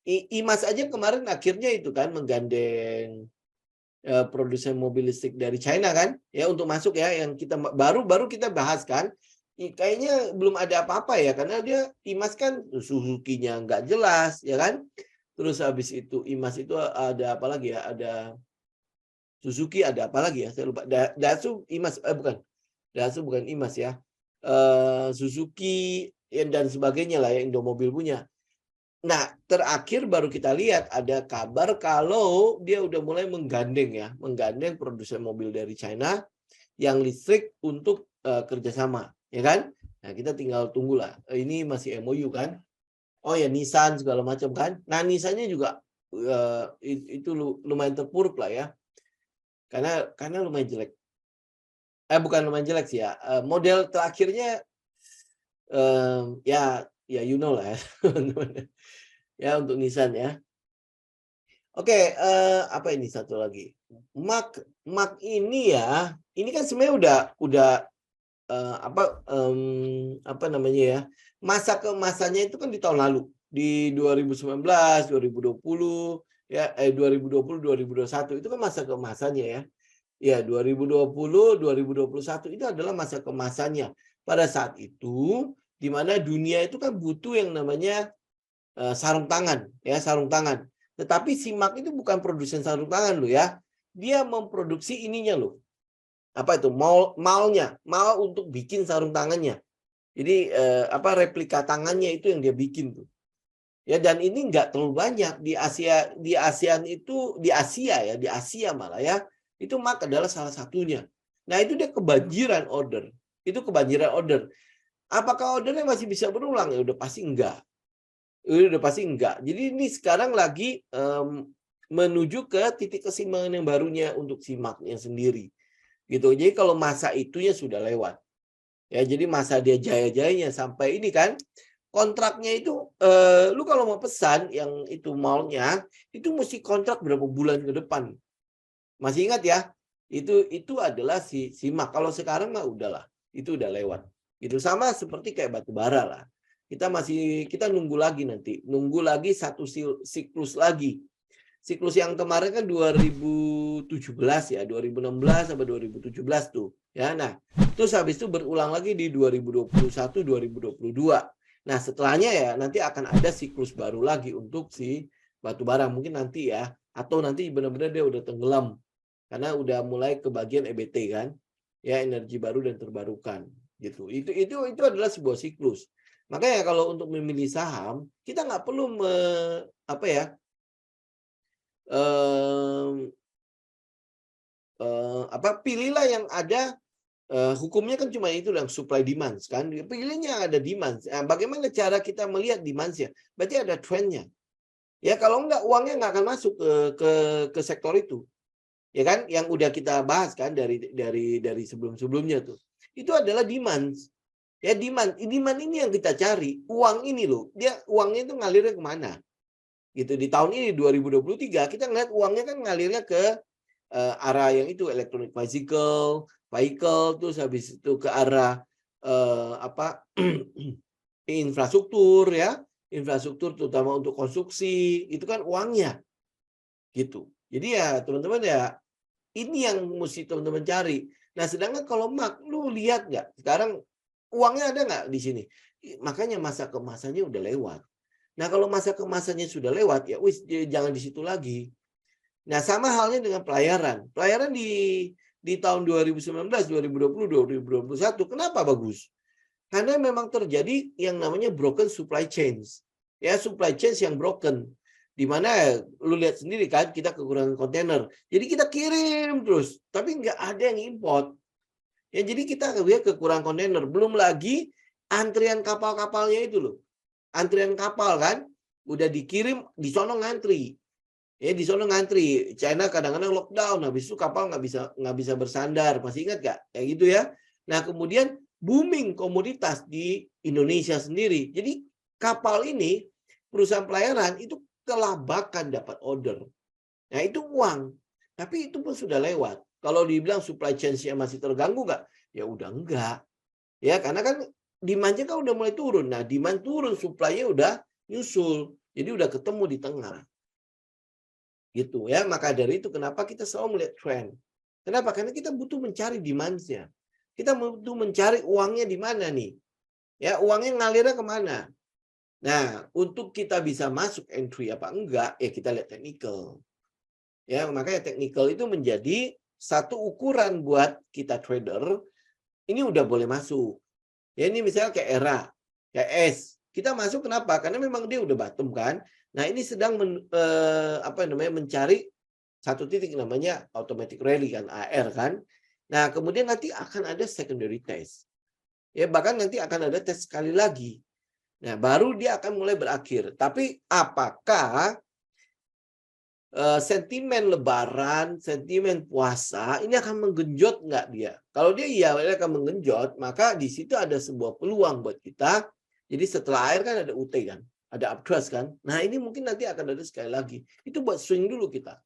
IMAS aja kemarin akhirnya itu kan menggandeng produsen mobil listrik dari China kan ya untuk masuk ya yang kita baru kita bahas kan kayaknya belum ada apa-apa ya karena dia IMAS kan Suzuki-nya nggak jelas ya kan terus habis itu IMAS itu ada apa lagi ya ada Suzuki ada apa lagi ya saya lupa Daihatsu IMAS Daihatsu bukan IMAS ya Suzuki dan sebagainya lah ya Indomobil punya. Nah, terakhir baru kita lihat ada kabar kalau dia udah mulai menggandeng produsen mobil dari China yang listrik untuk kerjasama, ya kan? Nah, kita tinggal tunggulah. Ini masih MOU kan? Oh ya Nissan segala macam kan? Nah, Nissannya juga itu lumayan terpuruk lah ya, karena lumayan jelek. Bukan lumayan jelek sih ya. Model terakhirnya ya you know lah ya. Ya untuk Nissan ya. Oke, apa ini satu lagi? Mark ini ya, ini kan sebenarnya udah apa namanya ya? Masa keemasannya itu kan di tahun lalu, di 2019, 2020 ya 2020, 2021 itu kan masa keemasannya ya. Ya, 2020, 2021 itu adalah masa keemasannya. Pada saat itu di mana dunia itu kan butuh yang namanya sarung tangan ya sarung tangan tetapi Simak itu bukan produsen sarung tangan loh ya dia memproduksi ininya loh apa itu mal untuk bikin sarung tangannya jadi replika tangannya itu yang dia bikin tuh ya dan ini nggak terlalu banyak di ASEAN itu di Asia malah ya itu Mark adalah salah satunya nah itu dia kebanjiran order apakah ordernya masih bisa berulang ya udah pasti enggak. Jadi ini sekarang lagi menuju ke titik keseimbangan yang barunya untuk Simaknya sendiri. Gitu. Jadi kalau masa itunya sudah lewat. Ya, jadi masa dia jaya-jayanya sampai ini kan kontraknya itu lu kalau mau pesan yang itu mallnya itu mesti kontrak berapa bulan ke depan. Masih ingat ya? Itu adalah si Simak. Kalau sekarang mah udahlah. Itu udah lewat. Itu sama seperti kayak batu bara lah. Kita nunggu lagi satu siklus lagi. Siklus yang kemarin kan 2017 ya, 2016 sampai 2017 tuh. Ya, nah, terus habis itu berulang lagi di 2021, 2022. Nah, setelahnya ya nanti akan ada siklus baru lagi untuk si batu bara mungkin nanti ya, atau nanti benar-benar dia udah tenggelam karena udah mulai ke bagian EBT kan. Ya, energi baru dan terbarukan gitu. Itu adalah sebuah siklus. Makanya kalau untuk memilih saham, kita nggak perlu apa ya, mmm, pilihlah yang ada, hukumnya kan cuma itu yang supply demand kan, pilihnya yang ada demand. Bagaimana cara kita melihat demand-nya? Berarti ada trend-nya. Ya kalau enggak uangnya nggak akan masuk ke sektor itu. Ya kan? Yang udah kita bahas kan dari sebelum-sebelumnya tuh. Itu adalah demand. Ya demand ini yang kita cari. Uang ini loh, uangnya itu ngalirnya kemana? Gitu di tahun ini 2023 kita ngeliat uangnya kan ngalirnya ke arah yang itu electronic vehicle terus habis itu ke arah infrastruktur ya, infrastruktur terutama untuk konstruksi, itu kan uangnya gitu. Jadi ya teman-teman ya ini yang mesti teman-teman cari. Nah, sedangkan kalau Mak, lu lihat nggak sekarang uangnya ada nggak di sini? Makanya masa kemasannya udah lewat. Nah, kalau masa kemasannya sudah lewat, ya wis jangan di situ lagi. Nah, sama halnya dengan pelayaran. Pelayaran di tahun 2019, 2020, 2021, kenapa bagus? Karena memang terjadi yang namanya broken supply chains. Ya, supply chains yang broken. Di mana lu lihat sendiri kan, kita kekurangan kontainer. Jadi kita kirim terus, tapi nggak ada yang import. Ya, jadi kita lihat kekurangan kontainer. Belum lagi antrian kapal-kapalnya itu loh. Antrian kapal kan, udah dikirim, di sono ngantri. Ya, di sono ngantri. China kadang-kadang lockdown, habis itu kapal nggak bisa bersandar. Masih ingat nggak? Kayak gitu ya. Nah, kemudian booming komoditas di Indonesia sendiri. Jadi kapal ini, perusahaan pelayaran itu kelabakan dapat order. Nah, itu uang. Tapi itu pun sudah lewat. Kalau dibilang supply chain-nya masih terganggu nggak? Ya udah enggak. Ya, karena kan demand-nya kan udah mulai turun. Nah, demand turun, supply-nya udah nyusul. Jadi udah ketemu di tengah. Gitu ya. Maka dari itu kenapa kita selalu melihat trend. Kenapa? Karena kita butuh mencari demand-nya. Kita butuh mencari uangnya di mana nih. Ya, uangnya ngalirnya kemana. Nah, untuk kita bisa masuk entry apa enggak, ya kita lihat technical. Ya, makanya technical itu menjadi satu ukuran buat kita trader. Ini udah boleh masuk. Ya, ini misalnya kayak ERA, kayak S. Kita masuk kenapa? Karena memang dia udah bottom kan. Nah, ini sedang mencari satu titik namanya automatic rally kan, AR kan. Nah, kemudian nanti akan ada secondary test. Ya, bahkan nanti akan ada tes sekali lagi. Nah, baru dia akan mulai berakhir. Tapi apakah sentimen lebaran, sentimen puasa, ini akan menggenjot nggak dia? Kalau dia iya, dia akan menggenjot, maka di situ ada sebuah peluang buat kita. Jadi setelah air kan ada UT kan, ada uptrust kan. Nah, ini mungkin nanti akan ada sekali lagi. Itu buat swing dulu kita.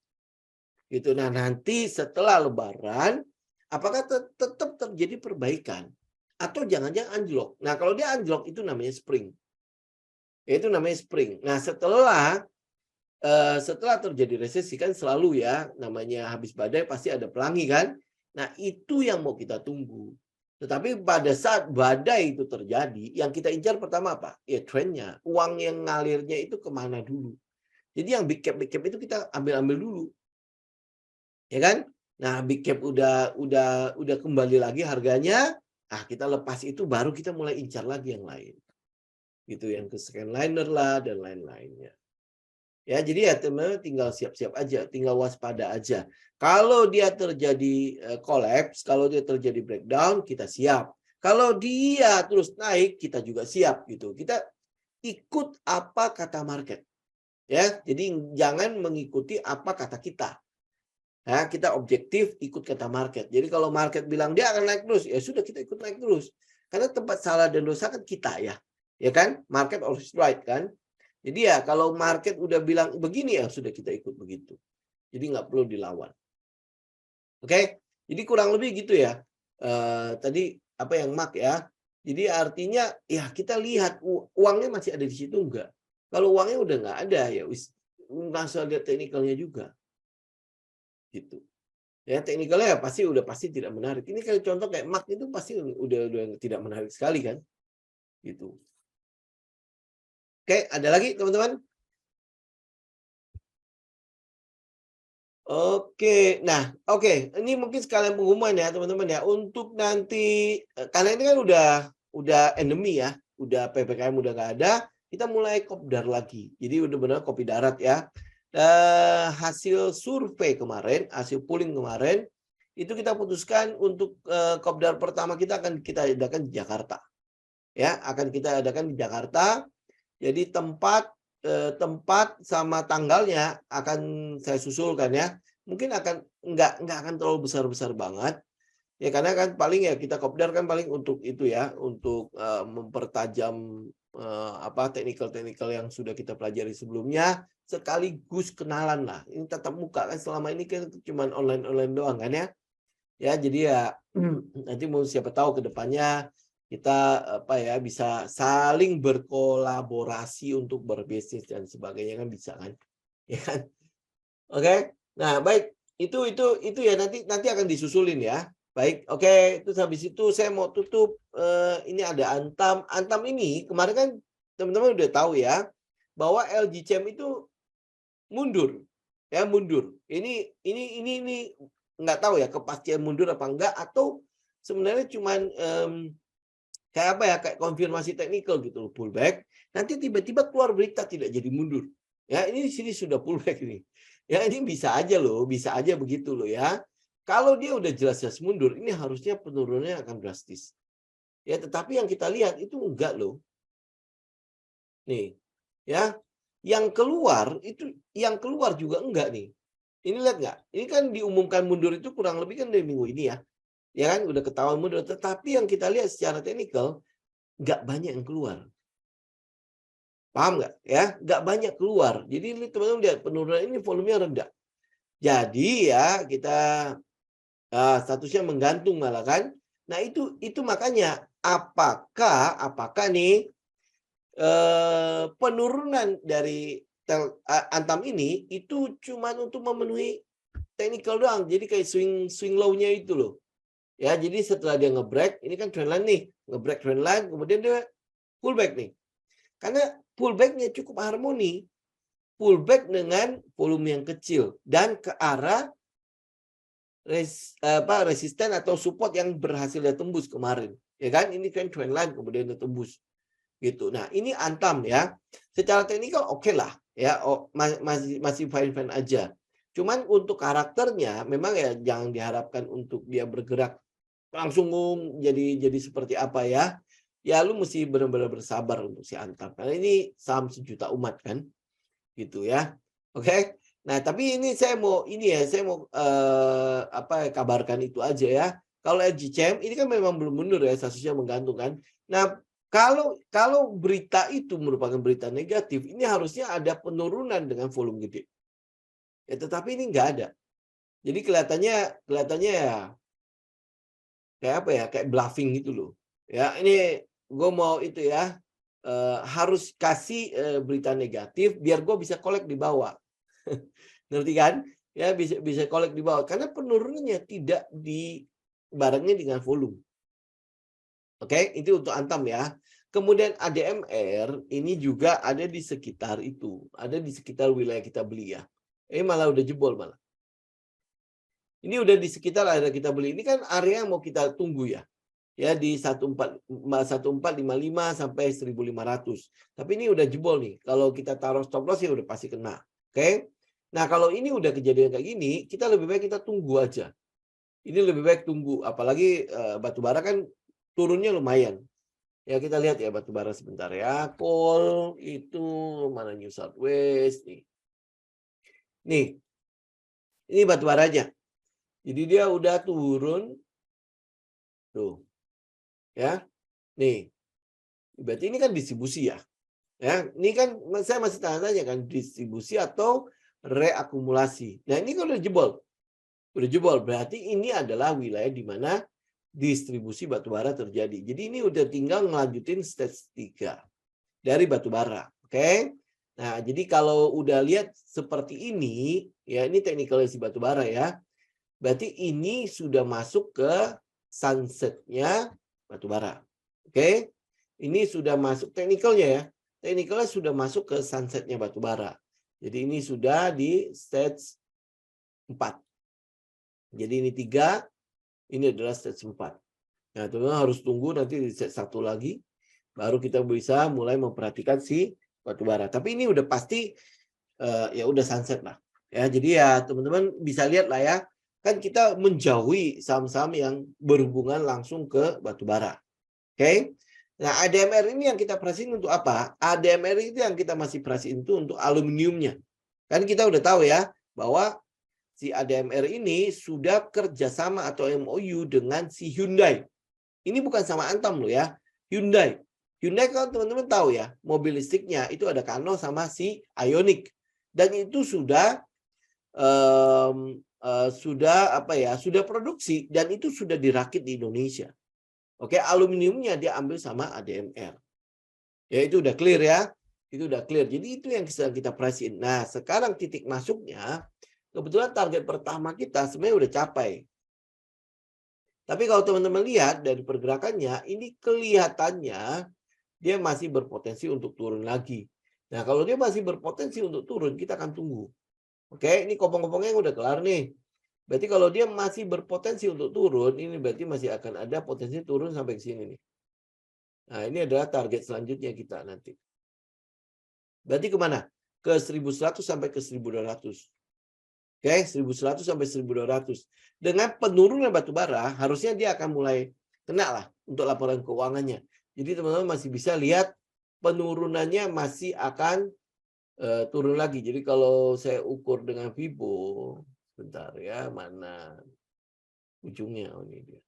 Gitu. Nah, nanti setelah lebaran, apakah tetap terjadi perbaikan? Atau jangan-jangan anjlok? Nah, kalau dia anjlok, itu namanya spring. Itu namanya spring. Nah, setelah terjadi resesi kan selalu ya namanya habis badai pasti ada pelangi kan. Nah, itu yang mau kita tunggu. Tetapi pada saat badai itu terjadi, yang kita incar pertama apa? Ya trennya. Uang yang ngalirnya itu kemana dulu. Jadi yang big cap itu kita ambil dulu. Ya kan? Nah, big cap udah kembali lagi harganya. Ah, kita lepas itu baru kita mulai incar lagi yang lain. Gitu, yang ke Scanliner lah dan lain-lainnya. Ya, jadi ya teman-teman tinggal siap-siap aja, tinggal waspada aja. Kalau dia terjadi collapse, kalau dia terjadi breakdown, kita siap. Kalau dia terus naik, kita juga siap gitu. Kita ikut apa kata market. Ya, jadi jangan mengikuti apa kata kita. Ya, kita objektif ikut kata market. Jadi kalau market bilang dia akan naik terus, ya sudah kita ikut naik terus. Karena tempat salah dan dosa kan kita ya. Ya kan? Market always right kan? Jadi ya kalau market udah bilang begini ya sudah kita ikut begitu. Jadi nggak perlu dilawan. Oke? Jadi kurang lebih gitu ya. Tadi apa yang Mark ya. Jadi artinya ya kita lihat uangnya masih ada di situ enggak. Kalau uangnya udah nggak ada ya nggak usah lihat teknikalnya juga. Gitu. Ya teknikalnya ya pasti tidak menarik. Ini kayak contoh kayak Mark itu pasti udah tidak menarik sekali kan. Gitu. Oke, ada lagi teman-teman? Oke. Nah, oke, ini mungkin sekalian pengumuman ya, teman-teman ya, untuk nanti karena ini kan udah endemi ya, udah PPKM udah nggak ada, kita mulai kopdar lagi. Jadi udah benar kopi darat ya. Hasil survei kemarin, hasil polling kemarin, itu kita putuskan untuk kopdar pertama kita akan kita adakan di Jakarta. Ya, akan kita adakan di Jakarta. Jadi tempat sama tanggalnya akan saya susulkan ya. Mungkin nggak akan terlalu besar-besar banget. Ya karena kan paling ya kita kopdar kan paling untuk itu ya, untuk mempertajam teknikal-teknikal yang sudah kita pelajari sebelumnya, sekaligus kenalan lah. Ini tatap muka kan selama ini kan cuman online-online doang kan ya. Ya jadi ya nanti mau siapa tahu ke depannya kita bisa saling berkolaborasi untuk berbisnis dan sebagainya kan bisa kan, ya kan? Oke. Nah, baik. Itu ya nanti akan disusulin ya. Baik, oke. Terus habis itu saya mau tutup ini ada Antam. Antam ini kemarin kan teman-teman udah tahu ya bahwa LG Chem itu mundur. Ya, mundur. Ini nggak tahu ya kepastian mundur apa enggak atau sebenarnya cuman kayak konfirmasi teknikal gitu loh, pullback. Nanti tiba-tiba keluar berita tidak jadi mundur. Ya, ini di sini sudah pullback ini. Ya, ini bisa aja loh, bisa aja begitu loh ya. Kalau dia udah jelas-jelas mundur, ini harusnya penurunannya akan drastis. Ya, tetapi yang kita lihat itu enggak loh. Nih, ya. Yang keluar juga enggak nih. Ini lihat nggak? Ini kan diumumkan mundur itu kurang lebih kan dari minggu ini ya. Ya kan udah ketahuan mundur, tetapi yang kita lihat secara teknikal nggak banyak yang keluar. Paham nggak? Ya, nggak banyak keluar. Jadi ini teman-teman lihat penurunan ini volumenya rendah. Jadi ya kita statusnya menggantung malah kan. Nah itu makanya apakah nih penurunan dari Antam ini itu cuma untuk memenuhi technical doang. Jadi kayak swing low-nya itu loh. Ya, jadi setelah dia nge-break, ini kan trendline nih, nge-break trendline, kemudian dia pullback nih. Karena pullback-nya cukup harmoni, pullback dengan volume yang kecil dan ke arah resisten atau support yang berhasil dia tembus kemarin. Ya kan, ini kan trendline kemudian dia tembus gitu. Nah, ini Antam ya. Secara teknikal oke lah ya, masih fine-fine aja. Cuman untuk karakternya memang ya jangan diharapkan untuk dia bergerak langsung jadi seperti apa ya. Ya lu mesti benar-benar bersabar untuk si Antam. Karena ini saham sejuta umat kan. Gitu ya. Oke. Nah, tapi ini saya mau kabarkan itu aja ya. Kalau LG Chem ini kan memang belum mundur ya, statusnya menggantung kan. Nah, kalau berita itu merupakan berita negatif, ini harusnya ada penurunan dengan volume gede. Ya, tetapi ini nggak ada. Jadi kelihatannya ya kayak apa ya, kayak bluffing gitu loh. Ya, ini gue mau itu ya, harus kasih berita negatif biar gue bisa collect di bawah. Ngerti kan? Ya bisa collect di bawah karena penurunannya tidak dibarengi dengan volume. Oke, itu untuk Antam ya. Kemudian ADMR ini juga ada di sekitar itu, ada di sekitar wilayah kita beli ya. Malah udah jebol malah. Ini udah di sekitar area kita beli. Ini kan area yang mau kita tunggu ya. Ya di 1455 sampai 1500. Tapi ini udah jebol nih. Kalau kita taruh stop loss ya udah pasti kena. Oke. Nah, kalau ini udah kejadian kayak gini, kita lebih baik kita tunggu aja. Ini lebih baik tunggu, apalagi batubara kan turunnya lumayan. Ya kita lihat ya batubara sebentar ya. Coal itu mana New South Wales nih. Nih. Ini batubaranya. Jadi dia udah turun tuh. Ya. Nih. Berarti ini kan distribusi ya. Ya, ini kan saya masih tanya kan distribusi atau reakumulasi. Nah, ini kan udah jebol. Udah jebol. Berarti ini adalah wilayah di mana distribusi batubara terjadi. Jadi ini udah tinggal ngelanjutin stage 3 dari batubara. Oke. Nah, jadi kalau udah lihat seperti ini, ya ini teknikalnya si batubara ya. Berarti ini sudah masuk ke sunsetnya batubara. Oke. Ini sudah masuk teknikalnya ya. Teknikalnya sudah masuk ke sunsetnya batubara. Jadi ini sudah di stage 4. Jadi ini 3, ini adalah stage 4. Nah, teman-teman harus tunggu nanti di stage 1 lagi, baru kita bisa mulai memperhatikan si batu bara. Tapi ini udah pasti ya udah sunset lah. Ya, jadi ya teman-teman bisa lihat lah ya, kan kita menjauhi saham-saham yang berhubungan langsung ke batu bara. Oke? Nah, ADMR ini yang kita perhatiin untuk apa? ADMR itu yang kita masih perhatiin itu untuk aluminiumnya. Kan kita udah tahu ya bahwa si ADMR ini sudah kerjasama atau MOU dengan si Hyundai. Ini bukan sama Antam loh ya, Hyundai. Hyundai kan teman-teman tahu ya, mobil listriknya itu ada Kano sama si Ioniq. Dan itu sudah sudah produksi dan itu sudah dirakit di Indonesia. Oke, aluminiumnya dia ambil sama ADMR. Ya itu udah clear ya. Itu udah clear. Jadi itu yang kita perhatiin. Nah, sekarang titik masuknya kebetulan target pertama kita sebenarnya udah capai. Tapi kalau teman-teman lihat dari pergerakannya, ini kelihatannya dia masih berpotensi untuk turun lagi. Nah, kalau dia masih berpotensi untuk turun, kita akan tunggu. Oke, ini kopong-kopongnya udah kelar nih. Berarti kalau dia masih berpotensi untuk turun, ini berarti masih akan ada potensi turun sampai ke sini nih. Nah, ini adalah target selanjutnya kita nanti. Berarti kemana? Ke 1100 sampai ke 1200. Oke, 1100 sampai 1200. Dengan penurunan batu bara, harusnya dia akan mulai kena lah untuk laporan keuangannya. Jadi teman-teman masih bisa lihat penurunannya masih akan turun lagi. Jadi kalau saya ukur dengan Vibo, bentar ya, mana ujungnya? Oh, ini dia.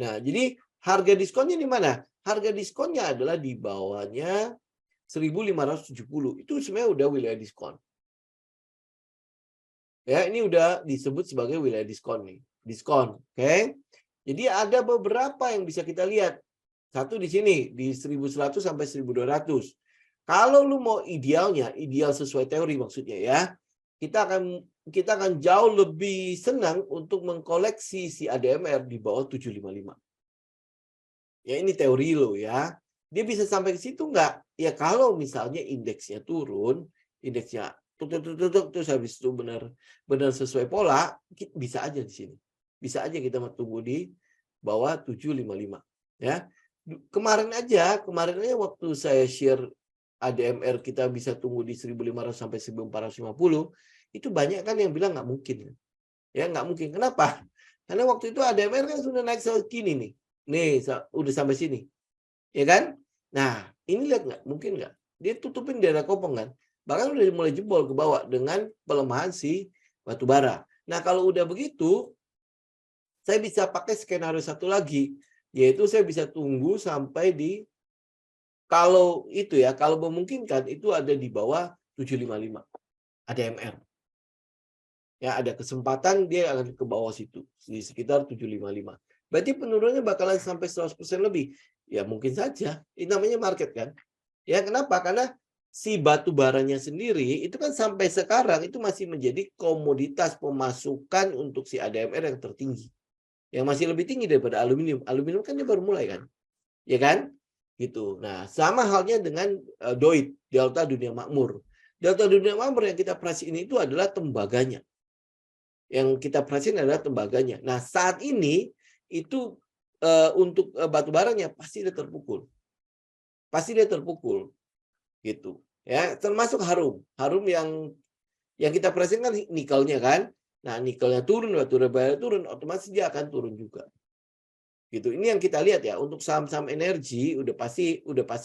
Nah, jadi harga diskonnya di mana? Harga diskonnya adalah di bawahnya 1570. Itu sebenarnya udah wilayah diskon. Ya, ini udah disebut sebagai wilayah diskon nih. Diskon, oke? Jadi ada beberapa yang bisa kita lihat. Satu di sini di 1100 sampai 1200. Kalau lu mau idealnya, ideal sesuai teori maksudnya ya, kita akan jauh lebih senang untuk mengkoleksi si ADMR di bawah 755. Ya ini teori lo ya. Dia bisa sampai ke situ nggak? Ya kalau misalnya indeksnya turun, indeksnya terus habis itu benar sesuai pola, bisa aja di sini. Bisa aja kita tunggu di bawah 755 ya. Kemarin aja waktu saya share ADMR kita bisa tunggu di 1500 sampai 1450, itu banyak kan yang bilang nggak mungkin. Ya nggak mungkin. Kenapa? Karena waktu itu ADMR kan sudah naik segini nih. Nih, udah sampai sini. Ya kan? Nah, ini lihat nggak? Mungkin nggak? Dia tutupin daerah kopong kan? Bahkan udah mulai jebol ke bawah dengan pelemahan si batu bara. Nah, kalau udah begitu, saya bisa pakai skenario satu lagi. Yaitu saya bisa tunggu sampai di, kalau itu ya, kalau memungkinkan itu ada di bawah 755 ADMR. Ya, ada kesempatan dia akan ke bawah situ, di sekitar 755. Berarti penurunannya bakalan sampai 100% lebih. Ya mungkin saja. Ini namanya market kan. Ya kenapa? Karena si batu baranya sendiri itu kan sampai sekarang itu masih menjadi komoditas pemasukan untuk si ADMR yang tertinggi. Yang masih lebih tinggi daripada aluminium. Aluminium kan dia baru mulai kan. Ya kan? Gitu. Nah, sama halnya dengan DOIT, Delta Dunia Makmur. Delta Dunia Makmur yang kita perhatiin itu adalah tembaganya. Yang kita perhatiin adalah tembaganya. Nah, saat ini itu untuk batu baranya pasti dia terpukul. Pasti dia terpukul. Gitu. Ya, termasuk Harum. Harum yang kita perhatiin kan nikelnya kan. Nah, nikelnya turun, batu bara turun, otomatis dia akan turun juga. Gitu. Ini yang kita lihat ya, untuk saham-saham energi udah pasti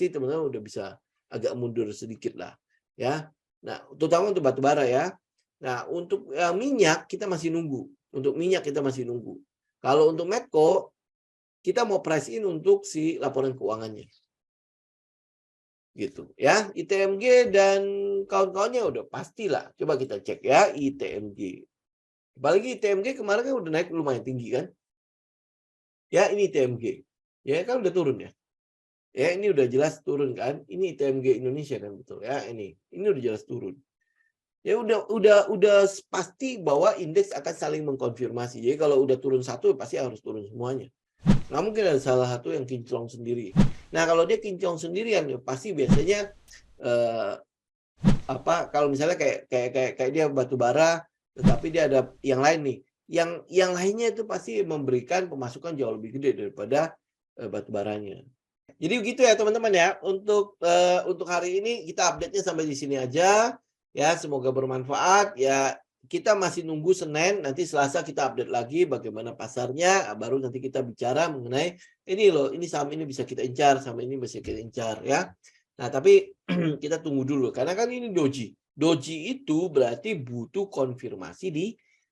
teman-teman udah bisa agak mundur sedikit lah, ya. Nah, terutama untuk batu bara ya. Nah, untuk minyak kita masih nunggu. Untuk minyak kita masih nunggu. Kalau untuk Medco, kita mau price in untuk si laporan keuangannya. Gitu ya. ITMG dan kawan-kawannya udah pastilah. Coba kita cek ya ITMG. Apalagi ITMG kemarin kan udah naik lumayan tinggi kan. Ya, ini ITMG. Ya kan udah turun ya. Ya, ini udah jelas turun kan. Ini ITMG Indonesia kan betul ya. Ini udah jelas turun. Ya udah pasti bahwa indeks akan saling mengkonfirmasi. Jadi kalau udah turun satu pasti harus turun semuanya. Nggak mungkin ada salah satu yang kinclong sendiri. Nah kalau dia kinclong sendirian ya pasti biasanya kalau misalnya kayak dia batu bara, tetapi dia ada yang lain nih. Yang lainnya itu pasti memberikan pemasukan jauh lebih gede daripada batu baranya. Jadi begitu ya teman-teman ya. Untuk hari ini kita update-nya sampai di sini aja. Ya, semoga bermanfaat. Ya, kita masih nunggu Senin, nanti Selasa kita update lagi bagaimana pasarnya, baru nanti kita bicara mengenai ini loh, ini saham ini bisa kita incar, saham ini bisa kita incar ya. Nah, tapi kita tunggu dulu karena kan ini doji. Doji itu berarti butuh konfirmasi di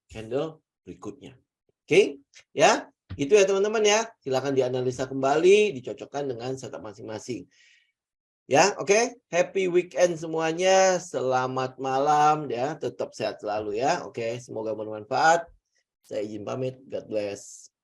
candle berikutnya. Oke, ya. Itu ya teman-teman ya. Silakan dianalisa kembali, dicocokkan dengan setup masing-masing. Ya, oke. Happy weekend semuanya. Selamat malam ya. Tetap sehat selalu ya. Oke, semoga bermanfaat. Saya izin pamit. God bless.